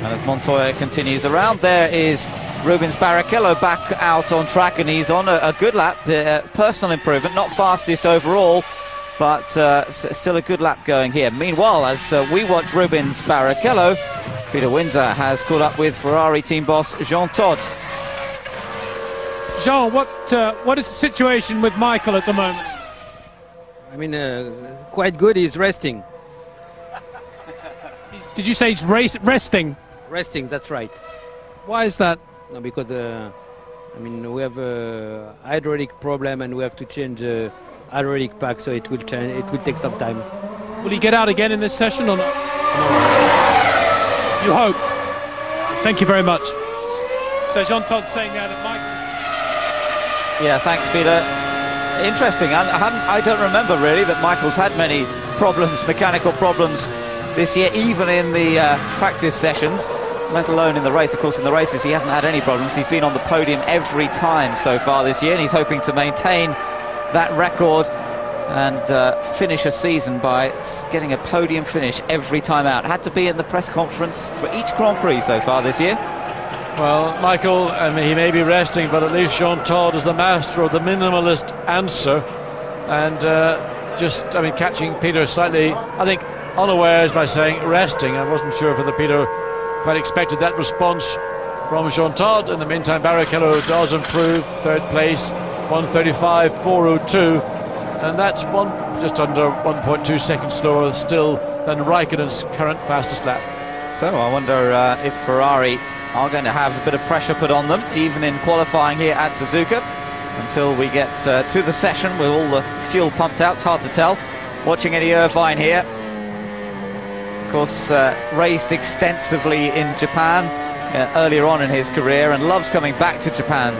And as Montoya continues around, there is Rubens Barrichello back out on track, and he's on a good lap. Personal improvement, not fastest overall, but still a good lap going here. Meanwhile, as we watch Rubens Barrichello, Peter Windsor has caught up with Ferrari team boss Jean Todt. Jean, what is the situation with Michael at the moment? I mean, quite good. He's resting. Did you say he's resting? Resting, that's right. Why is that? No, because I mean, we have a hydraulic problem and we have to change hydraulic pack, so it will change. It will take some time. Will he get out again in this session or not? You hope. Thank you very much. So Jean Todt saying that at Michael. Yeah, thanks, Peter. Interesting. I don't remember really that Michael's had many problems, mechanical problems this year, even in the practice sessions, let alone in the race. Of course, in the races he hasn't had any problems. He's been on the podium every time so far this year, and he's hoping to maintain that record and finish a season by getting a podium finish every time out. Had to be in the press conference for each Grand Prix so far this year. Well, Michael, I mean, he may be resting, but at least Jean Todt is the master of the minimalist answer, and I mean, catching Peter slightly, I think, unawares by saying resting. I wasn't sure whether Peter quite expected that response from Jean Todt. In the meantime, Barrichello does improve, third place, 1:35.402, and that's just under 1.2 seconds slower still than Raikkonen's current fastest lap. So I wonder if Ferrari are going to have a bit of pressure put on them, even in qualifying here at Suzuka, until we get to the session with all the fuel pumped out. It's hard to tell. Watching Eddie Irvine here, of course, raced extensively in Japan earlier on in his career, and loves coming back to Japan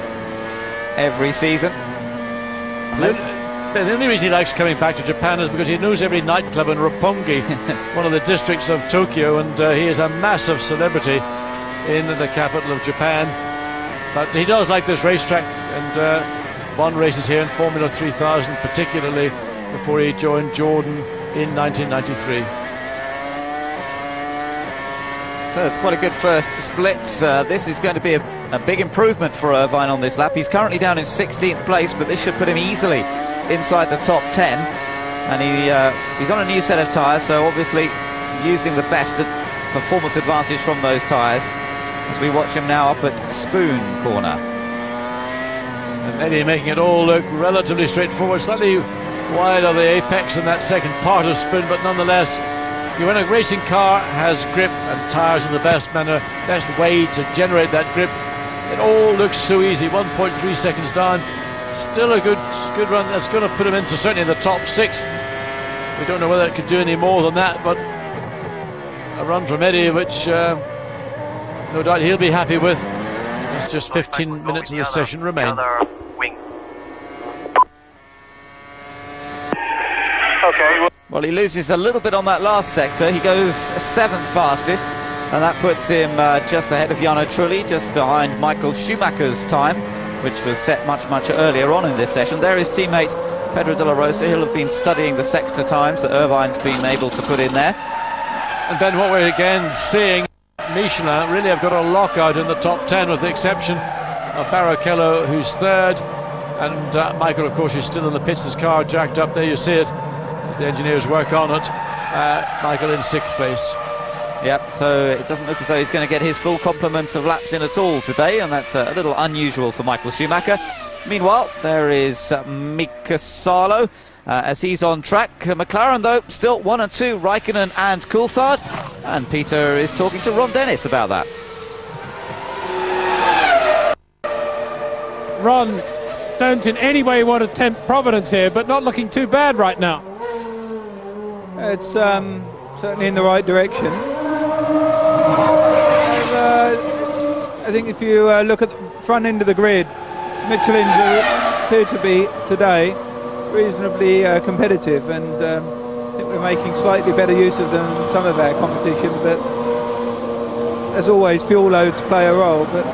every season. The only reason he likes coming back to Japan is because he knows every nightclub in Roppongi, one of the districts of Tokyo, and he is a massive celebrity in the capital of Japan. But he does like this racetrack, and won races here in Formula 3000 particularly before he joined Jordan in 1993. So it's quite a good first split. This is going to be a big improvement for Irvine on this lap. He's currently down in 16th place, but this should put him easily inside the top 10. And he's on a new set of tyres, so obviously using the best performance advantage from those tyres, as we watch him now up at Spoon Corner. And Eddie making it all look relatively straightforward, slightly wide of the apex in that second part of Spoon, but nonetheless, when a racing car has grip and tyres in the best manner, best way to generate that grip, it all looks so easy. 1.3 seconds down, still a good run. That's going to put him into certainly in the top 6. We don't know whether it could do any more than that, but a run from Eddie, which no doubt he'll be happy with. There's just 15 minutes of the session remain. Okay. Well, he loses a little bit on that last sector. He goes 7th fastest, and that puts him just ahead of Jarno Trulli, just behind Michael Schumacher's time, which was set much earlier on in this session. There is teammate Pedro de la Rosa. He'll have been studying the sector times that Irvine's been able to put in there. And then what we're again seeing, Michelin really have got a lockout in the top 10 with the exception of Barrichello, who's third, and Michael, of course, is still in the pits. His car jacked up there, you see it, as the engineers work on it. Michael in 6th place. Yep, so it doesn't look as though he's going to get his full complement of laps in at all today, and that's a little unusual for Michael Schumacher. Meanwhile, there is Mika Salo as he's on track. McLaren, though, still 1 and 2, Raikkonen and Coulthard. And Peter is talking to Ron Dennis about that. Ron, don't in any way want to tempt Providence here, but not looking too bad right now. It's certainly in the right direction. I think if you look at the front end of the grid, Michelin's appear to be today reasonably competitive, and I think we're making slightly better use of them than some of our competition, but as always fuel loads play a role, but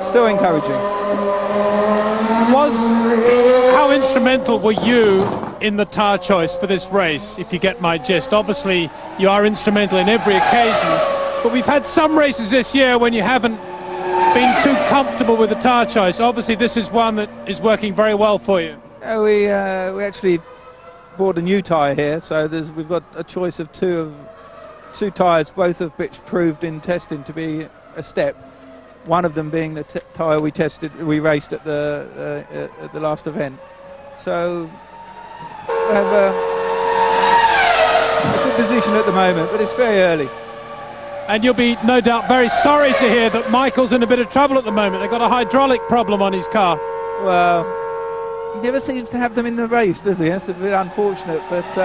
still encouraging. How instrumental were you in the tyre choice for this race, if you get my gist? Obviously you are instrumental in every occasion, but we've had some races this year when you haven't been too comfortable with the tyre choice. Obviously this is one that is working very well for you. We actually bought a new tyre here, so we've got a choice of two tyres, both of which proved in testing to be a step. One of them being the tyre we raced at the last event. So we have a good position at the moment, but it's very early. And you'll be no doubt very sorry to hear that Michael's in a bit of trouble at the moment. They've got a hydraulic problem on his car. Well, he never seems to have them in the race, does he? That's a bit unfortunate, but it's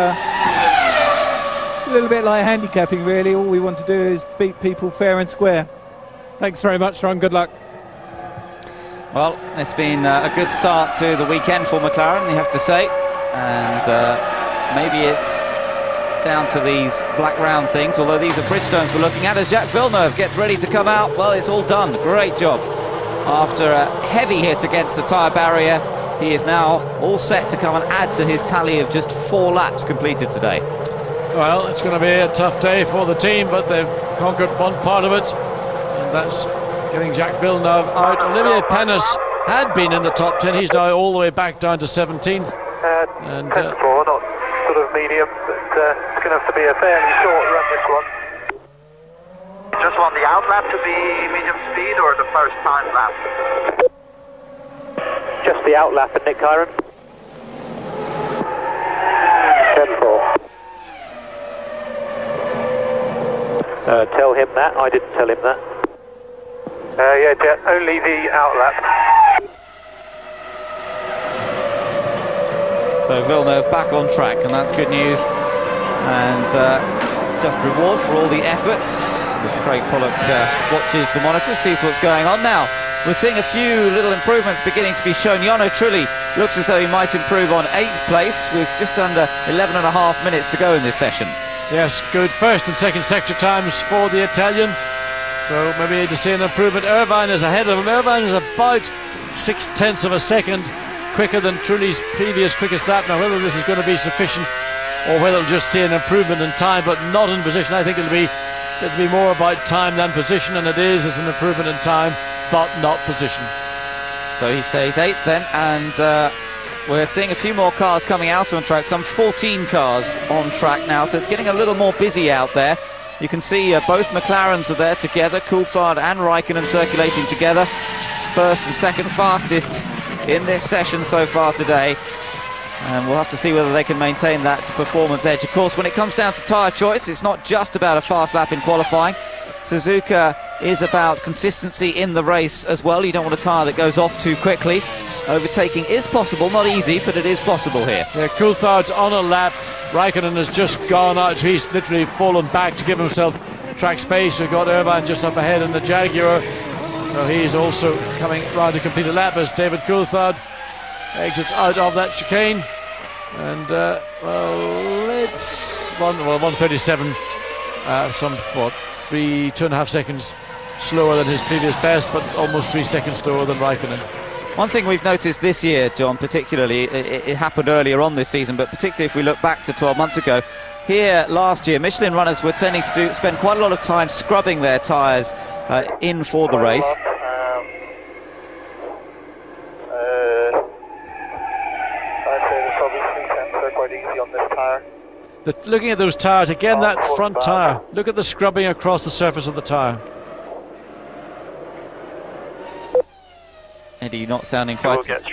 a little bit like handicapping, really. All we want to do is beat people fair and square. Thanks very much, Ron. Good luck. Well, it's been a good start to the weekend for McLaren, you have to say. And maybe it's down to these black round things, although these are Bridgestones we're looking at. As Jacques Villeneuve gets ready to come out, well, it's all done. Great job. After a heavy hit against the tyre barrier, he is now all set to come and add to his tally of just 4 laps completed today. Well, it's going to be a tough day for the team, but they've conquered one part of it, and that's getting Jacques Villeneuve out. Olivier Panis had been in the top 10. He's now all the way back down to 17th. And 10-4, not sort of medium, but it's going to have to be a fairly short run, this one. Just want the outlap to be medium speed or the first time lap? Just the outlap and Nick Kyron. 10-4. Tell him that, I didn't tell him that. Yeah, Jet, only the outlap. So Villeneuve back on track, and that's good news. And just reward for all the efforts. As Craig Pollock watches the monitor, sees what's going on now. We're seeing a few little improvements beginning to be shown. Jarno Trulli looks as though he might improve on 8th place with just under 11.5 minutes to go in this session. Yes, good first and second sector times for the Italian. So maybe to see an improvement. Irvine is ahead of him. Irvine is about 0.6 of a second quicker than Trulli's previous quickest lap. Now, whether this is going to be sufficient or whether it'll just see an improvement in time but not in position, I think it'll be more about time than position, and it is. It's an improvement in time but not position. So he stays 8th then, and we're seeing a few more cars coming out on track, some 14 cars on track now, so it's getting a little more busy out there. You can see both McLarens are there together, Coulthard and Raikkonen circulating together. First and second fastest in this session so far today. And we'll have to see whether they can maintain that performance edge. Of course, when it comes down to tyre choice, it's not just about a fast lap in qualifying. Suzuka is about consistency in the race as well. You don't want a tyre that goes off too quickly. Overtaking is possible, not easy, but it is possible here. Yeah, Coulthard's on a lap. Raikkonen has just gone out. He's literally fallen back to give himself track space. We've got Irvine just up ahead in the Jaguar. So he's also coming round to complete a lap as David Coulthard exits out of that chicane. And, it's 1:37, some, 2.5 seconds slower than his previous best, but almost 3 seconds slower than Raikkonen. One thing we've noticed this year, John, particularly, it happened earlier on this season, but particularly if we look back to 12 months ago, here last year, Michelin runners were tending to spend quite a lot of time scrubbing their tyres in for the race. I'd say there's probably 3/10 are quite easy on this tyre. Looking at those tyres, again, that front tyre, look at the scrubbing across the surface of the tyre. Eddie not sounding quite as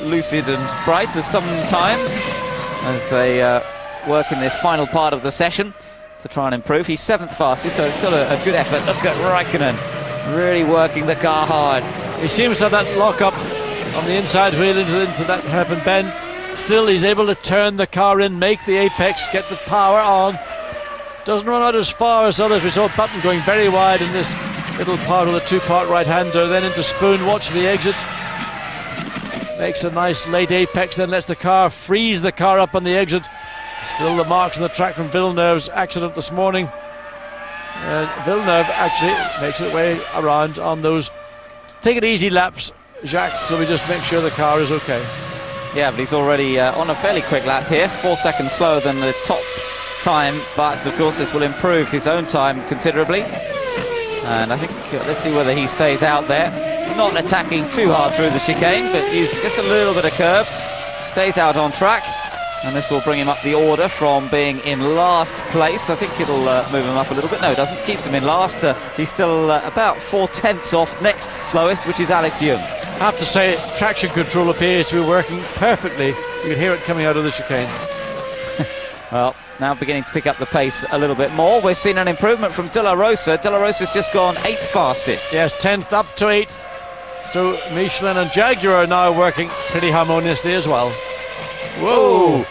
lucid and bright as sometimes as they work in this final part of the session to try and improve. He's 7th fastest, so it's still a good effort. Look at Raikkonen, really working the car hard. He seems to have that lock-up on the inside wheel into that hairpin bend. Still, he's able to turn the car in, make the apex, get the power on. Doesn't run out as far as others. We saw Button going very wide in this little part of the two-part right-hander, then into Spoon, watch the exit. Makes a nice late apex, then lets the car freeze the car up on the exit. Still the marks on the track from Villeneuve's accident this morning. As Villeneuve actually makes its way around on those. Take it easy laps, Jacques, so we just make sure the car is okay. Yeah, but he's already on a fairly quick lap here, 4 seconds slower than the top time, but of course this will improve his own time considerably. And I think, let's see whether he stays out there. Not attacking too hard through the chicane, but using just a little bit of curve. Stays out on track, and this will bring him up the order from being in last place. I think it'll move him up a little bit. No, it doesn't. Keeps him in last. He's still about 4/10 off next slowest, which is Alex Young. I have to say, traction control appears to be working perfectly. You can hear it coming out of the chicane. Well, now beginning to pick up the pace a little bit more. We've seen an improvement from De La Rosa. De La Rosa's just gone 8th fastest. Yes, 10th up to 8th. So Michelin and Jaguar are now working pretty harmoniously as well. Whoa!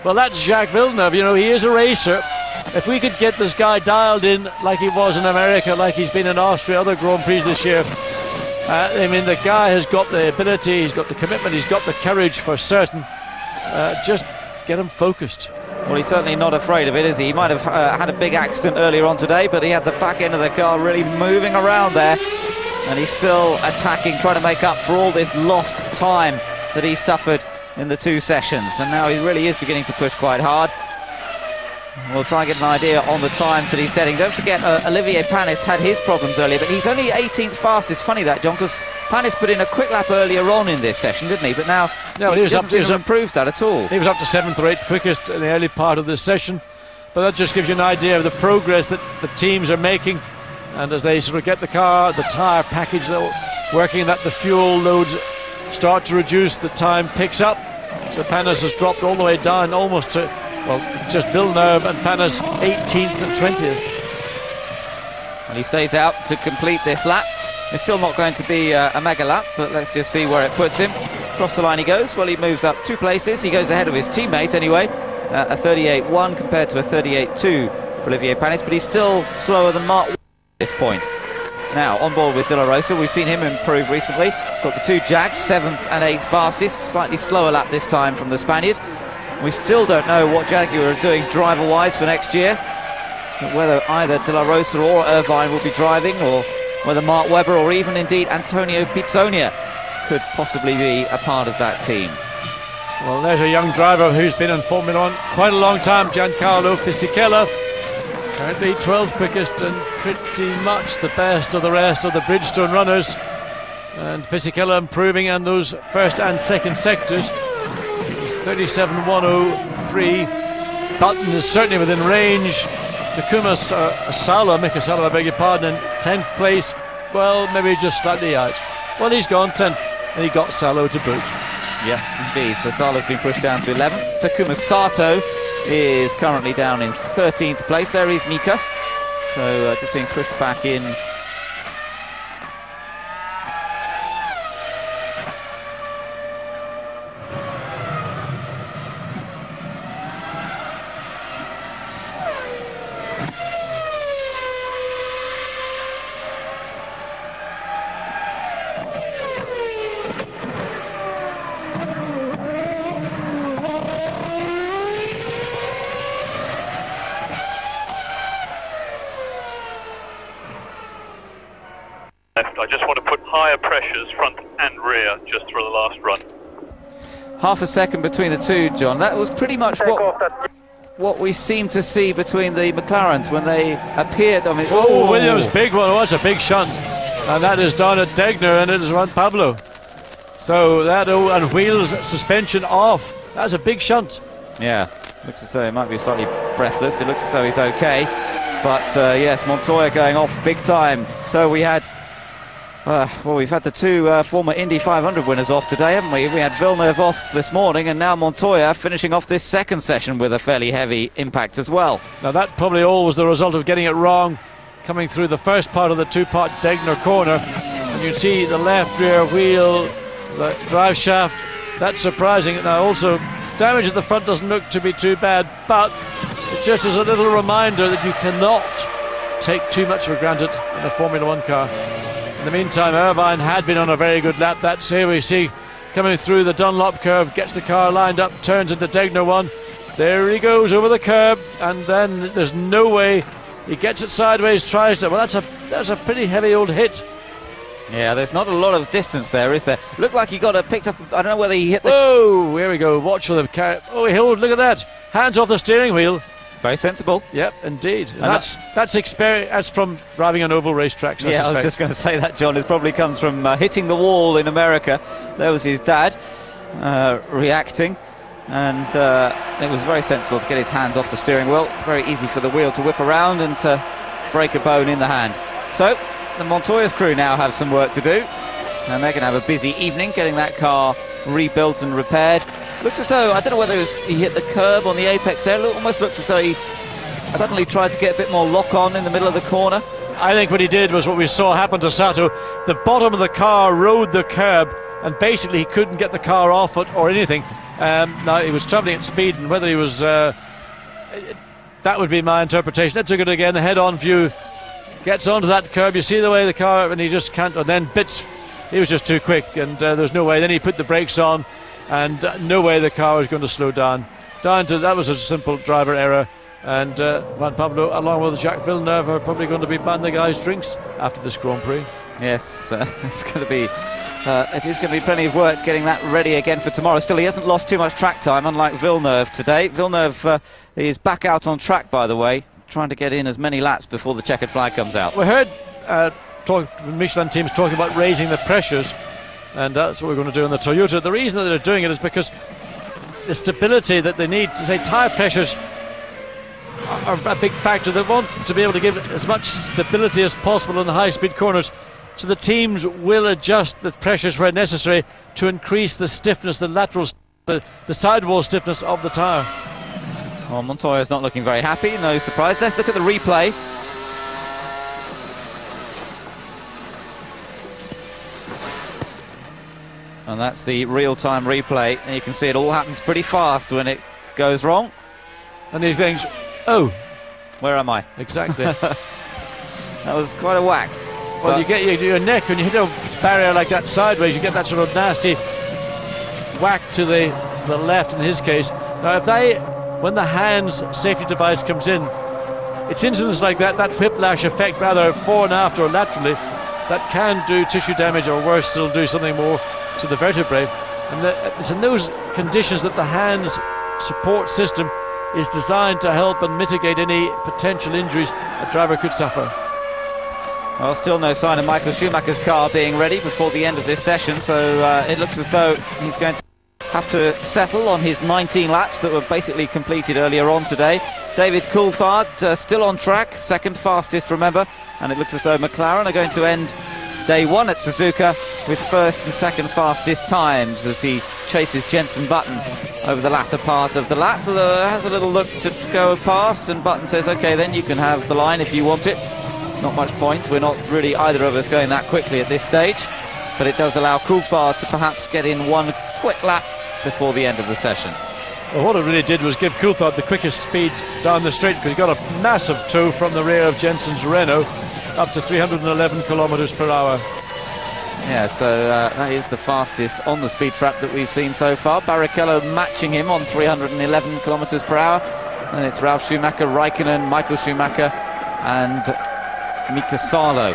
Well, that's Jacques Villeneuve. You know, he is a racer. If we could get this guy dialed in like he was in America, like he's been in Austria, other Grand Prix this year, I mean, the guy has got the ability, he's got the commitment, he's got the courage for certain. Just get him focused. Well, he's certainly not afraid of it, is he? He might have had a big accident earlier on today, but he had the back end of the car really moving around there, and he's still attacking, trying to make up for all this lost time that he suffered in the 2 sessions, and now he really is beginning to push quite hard. We'll try and get an idea on the times that he's setting. Don't forget, Olivier Panis had his problems earlier, but he's only 18th fastest. Funny that, John, because Panis put in a quick lap earlier on in this session, didn't he? But now he doesn't improve that at all. He was up to 7th or 8th quickest in the early part of this session, but that just gives you an idea of the progress that the teams are making, and as they sort of get the car, the tyre package, working that the fuel loads start to reduce, the time picks up. So Panis has dropped all the way down almost to, well, just Villeneuve and Panis 18th and 20th. Well, he stays out to complete this lap. It's still not going to be a mega lap, but let's just see where it puts him. Across the line he goes. Well, he moves up 2 places. He goes ahead of his teammate anyway. A 38.1 compared to a 38.2 for Olivier Panis, but he's still slower than Mark at this point. Now, on board with De La Rosa, we've seen him improve recently. Got the 2 Jags, 7th and 8th fastest. Slightly slower lap this time from the Spaniard. We still don't know what Jaguar are doing driver-wise for next year. Whether either De La Rosa or Irvine will be driving, or whether Mark Webber or even indeed Antonio Pizzonia could possibly be a part of that team. Well, there's a young driver who's been in Formula 1 quite a long time, Giancarlo Fisichella. Currently 12th quickest and pretty much the best of the rest of the Bridgestone runners. And Fisichella improving in those first and second sectors. He's 37.103. Button is certainly within range. Takuma Sala, Mika Sala, I beg your pardon, in 10th place. Well, maybe just slightly out. Well, he's gone 10th, and he got Salo to boot. Yeah, indeed. So Sala's been pushed down to 11th. Takuma Sato is currently down in 13th place. There is Mika. So just being pushed back in. I just want to put higher pressures front and rear just for the last run. Half a second between the two, John. That was pretty much what we seemed to see between the McLarens when they appeared. I mean, Williams, big one. Oh, that's a big shunt. And that is down at Degner, and it is Juan Pablo. So that, and wheels, suspension off. That's a big shunt. Yeah, looks as though he might be slightly breathless. It looks as though he's okay. But yes, Montoya going off big time. So we had, well, we've had the two former Indy 500 winners off today, haven't we? We had Villeneuve off this morning, and now Montoya finishing off this second session with a fairly heavy impact as well. Now that probably all was the result of getting it wrong, coming through the first part of the two-part Degner corner. And you can see the left rear wheel, the drive shaft. That's surprising. Now also, damage at the front doesn't look to be too bad, but it just is a little reminder that you cannot take too much for granted in a Formula One car. In the meantime, Irvine had been on a very good lap. That's here we see coming through the Dunlop curve, gets the car lined up, turns into Degner 1. There he goes over the curb, and then there's no way he gets it sideways, tries to. Well, that's a pretty heavy old hit. Yeah, there's not a lot of distance there, is there? Looked like he got a picked up. I don't know whether he hit the. Oh, here we go. Watch for the car. Oh, he hold. Look at that. Hands off the steering wheel. Very sensible. Yep, indeed. And that's experience from driving on oval racetracks. Yeah, I was just going to say that, John. It probably comes from hitting the wall in America. There was his dad reacting, and it was very sensible to get his hands off the steering wheel. Very easy for the wheel to whip around and to break a bone in the hand. So the Montoya's crew now have some work to do, and they're going to have a busy evening getting that car rebuilt and repaired. Looks as though, I don't know whether he hit the curb on the apex there. It almost looked as though he suddenly tried to get a bit more lock on in the middle of the corner. I think what he did was what we saw happen to Sato. The bottom of the car rode the curb, and basically he couldn't get the car off it or anything. Now he was travelling at speed, and whether he was that would be my interpretation. Let's look at it again, the head-on view. Gets onto that curb, you see the way the car, and he just can't, and then bits. He was just too quick, and there's no way. Then he put the brakes on, and no way the car was going to slow down. That was a simple driver error, and Juan Pablo, along with Jacques Villeneuve, are probably going to be banning the guys' drinks after this Grand Prix. Yes, it's going to be. It is going to be plenty of work getting that ready again for tomorrow. Still, he hasn't lost too much track time, unlike Villeneuve today. Villeneuve is back out on track, by the way, trying to get in as many laps before the checkered flag comes out. We heard Michelin teams talking about raising the pressures, and that's what we're going to do in the Toyota. The reason that they're doing it is because the stability that they need to say tyre pressures are a big factor. They want to be able to give as much stability as possible in the high-speed corners, so the teams will adjust the pressures where necessary to increase the stiffness, the lateral, the sidewall stiffness of the tyre. Well, Montoya's not looking very happy, no surprise. Let's look at the replay. And that's the real-time replay, and you can see it all happens pretty fast when it goes wrong. And he thinks, oh, where am I? Exactly. That was quite a whack. Well, you get your neck, when you hit a barrier like that sideways, you get that sort of nasty whack to the left in his case. Now, when the hands safety device comes in, it's incidents like that whiplash effect, rather fore and after or laterally, that can do tissue damage, or worse still, do something more to the vertebrae. And it's in those conditions that the hands support system is designed to help and mitigate any potential injuries a driver could suffer. Well, still no sign of Michael Schumacher's car being ready before the end of this session, so it looks as though he's going to have to settle on his 19 laps that were basically completed earlier on today. David Coulthard still on track, second fastest, remember, and it looks as though McLaren are going to end day one at Suzuka with first and second fastest times as he chases Jenson Button over the latter part of the lap. Has a little look to go past, and Button says, okay, then you can have the line if you want it. Not much point, we're not really either of us going that quickly at this stage, but it does allow Coulthard to perhaps get in one quick lap before the end of the session. Well, what it really did was give Coulthard the quickest speed down the straight, because he got a massive tow from the rear of Jenson's Renault up to 311 kilometers per hour. Yeah, so that is the fastest on the speed trap that we've seen so far. Barrichello matching him on 311 kilometers per hour, and it's Ralf Schumacher, Raikkonen, Michael Schumacher and Mika Salo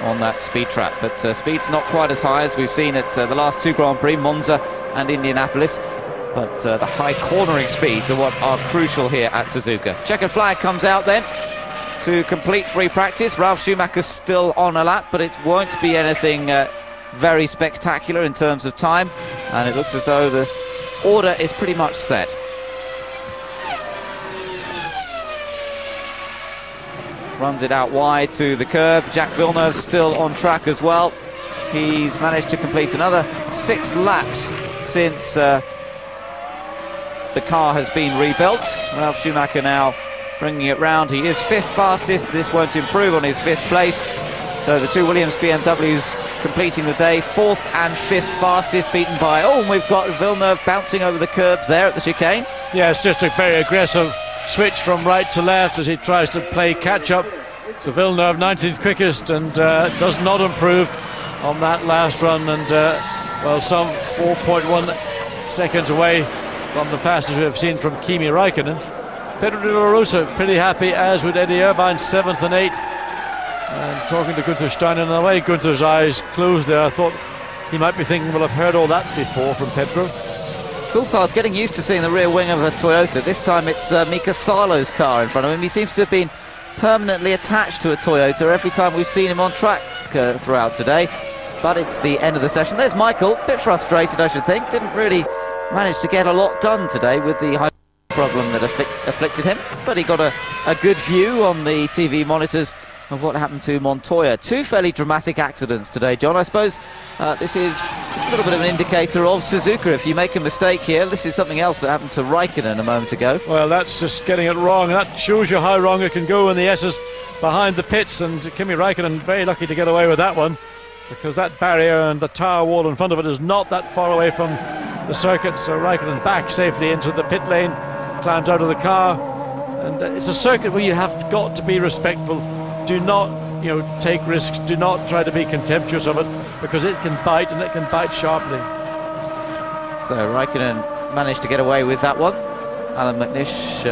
on that speed trap. But speed's not quite as high as we've seen at the last two Grand Prix, Monza and Indianapolis. But the high cornering speeds are what are crucial here at Suzuka. Checkered flag comes out then to complete free practice. Ralf Schumacher's still on a lap, but it won't be anything very spectacular in terms of time. And it looks as though the order is pretty much set. Runs it out wide to the curb. Jacques Villeneuve still on track as well. He's managed to complete another 6 laps since the car has been rebuilt. Ralf Schumacher now bringing it round. He is 5th fastest. This won't improve on his 5th place. So the two Williams BMWs completing the day 4th and 5th fastest, beaten by, and we've got Villeneuve bouncing over the curbs there at the chicane. Yeah, it's just a very aggressive switch from right to left as he tries to play catch-up. So Villeneuve 19th quickest and does not improve on that last run, and well, some 4.1 seconds away from the fastest we have seen from Kimi Räikkönen. Pedro de la Rosa pretty happy, as with Eddie Irvine, 7th and 8th. And talking to Gunther Steiner, in the way Gunther's eyes closed there, I thought he might be thinking, well, I've heard all that before from Pedro. Coulthard's getting used to seeing the rear wing of a Toyota. This time it's Mika Salo's car in front of him. He seems to have been permanently attached to a Toyota every time we've seen him on track throughout today. But it's the end of the session. There's Michael, a bit frustrated, I should think. Didn't really manage to get a lot done today with the high problem that afflicted him. But he got a good view on the TV monitors of what happened to Montoya. 2 fairly dramatic accidents today, John. I suppose this is a little bit of an indicator of Suzuka. If you make a mistake here, this is something else that happened to Räikkönen a moment ago. Well, that's just getting it wrong. That shows you how wrong it can go in the S's behind the pits, and Kimi Räikkönen very lucky to get away with that one, because that barrier and the tower wall in front of it is not that far away from the circuit. So Räikkönen back safely into the pit lane, climbs out of the car, and it's a circuit where you have got to be respectful. Do not, take risks. Do not try to be contemptuous of it, because it can bite, and it can bite sharply. So Räikkönen managed to get away with that one. Alan McNish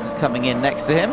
just coming in next to him,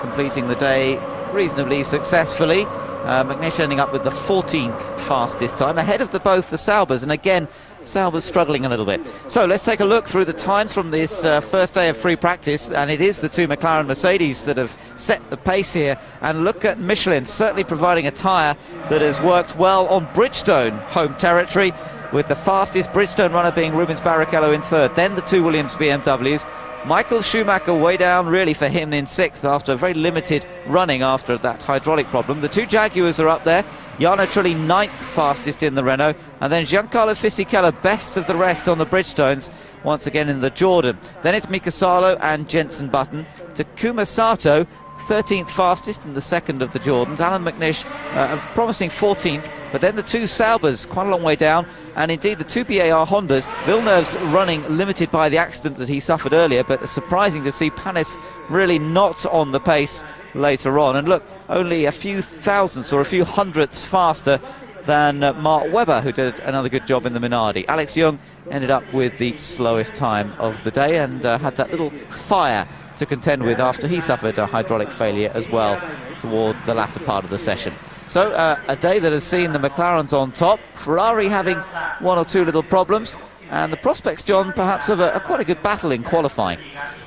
completing the day reasonably successfully. McNish ending up with the 14th fastest time, ahead of both the Saubers, and again Sauber's struggling a little bit. So let's take a look through the times from this first day of free practice, and it is the two McLaren Mercedes that have set the pace here. And look at Michelin, certainly providing a tyre that has worked well on Bridgestone home territory, with the fastest Bridgestone runner being Rubens Barrichello in 3rd, then the two Williams BMWs. Michael Schumacher way down really for him in 6th after a very limited running after that hydraulic problem. The two Jaguars are up there. Jarno Trulli 9th fastest in the Renault, and then Giancarlo Fisichella best of the rest on the Bridgestones, once again in the Jordan. Then it's Mika Salo and Jenson Button. Takuma Sato 13th fastest in the second of the Jordans. Alan McNish promising 14th, but then the two Saubers quite a long way down, and indeed the two BAR Hondas. Villeneuve's running limited by the accident that he suffered earlier, but it's surprising to see Panis really not on the pace later on. And look, only a few thousandths or a few hundredths faster than Mark Webber, who did another good job in the Minardi. Alex Young ended up with the slowest time of the day, and had that little fire to contend with after he suffered a hydraulic failure as well toward the latter part of the session. So a day that has seen the McLarens on top, Ferrari having one or two little problems, and the prospects, John, perhaps of quite a good battle in qualifying.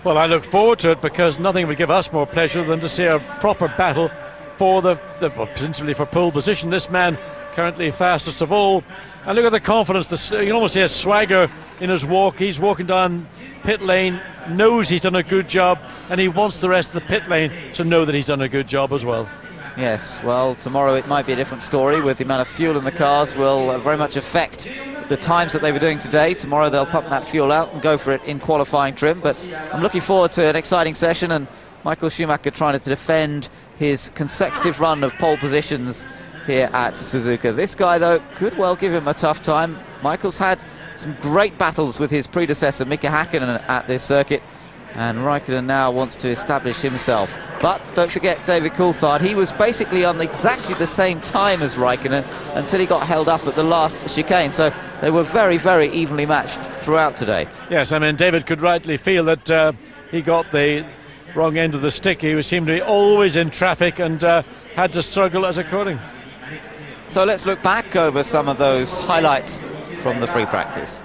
Well, I look forward to it, because nothing would give us more pleasure than to see a proper battle for well, principally for pole position. This man currently fastest of all, and look at the confidence. You can almost see a swagger in his walk. He's walking down pit lane, knows he's done a good job, and he wants the rest of the pit lane to know that he's done a good job as well. Yes, well, tomorrow it might be a different story, with the amount of fuel in the cars will very much affect the times that they were doing today. Tomorrow they'll pump that fuel out and go for it in qualifying trim, but I'm looking forward to an exciting session, and Michael Schumacher trying to defend his consecutive run of pole positions here at Suzuka. This guy, though, could well give him a tough time. Michael's had some great battles with his predecessor Mika Häkkinen at this circuit, and Räikkönen now wants to establish himself. But don't forget David Coulthard, he was basically on exactly the same time as Räikkönen until he got held up at the last chicane, so they were very, very evenly matched throughout today. Yes, I mean, David could rightly feel that he got the wrong end of the stick. He seemed to be always in traffic, and had to struggle as according. So let's look back over some of those highlights from the free practice.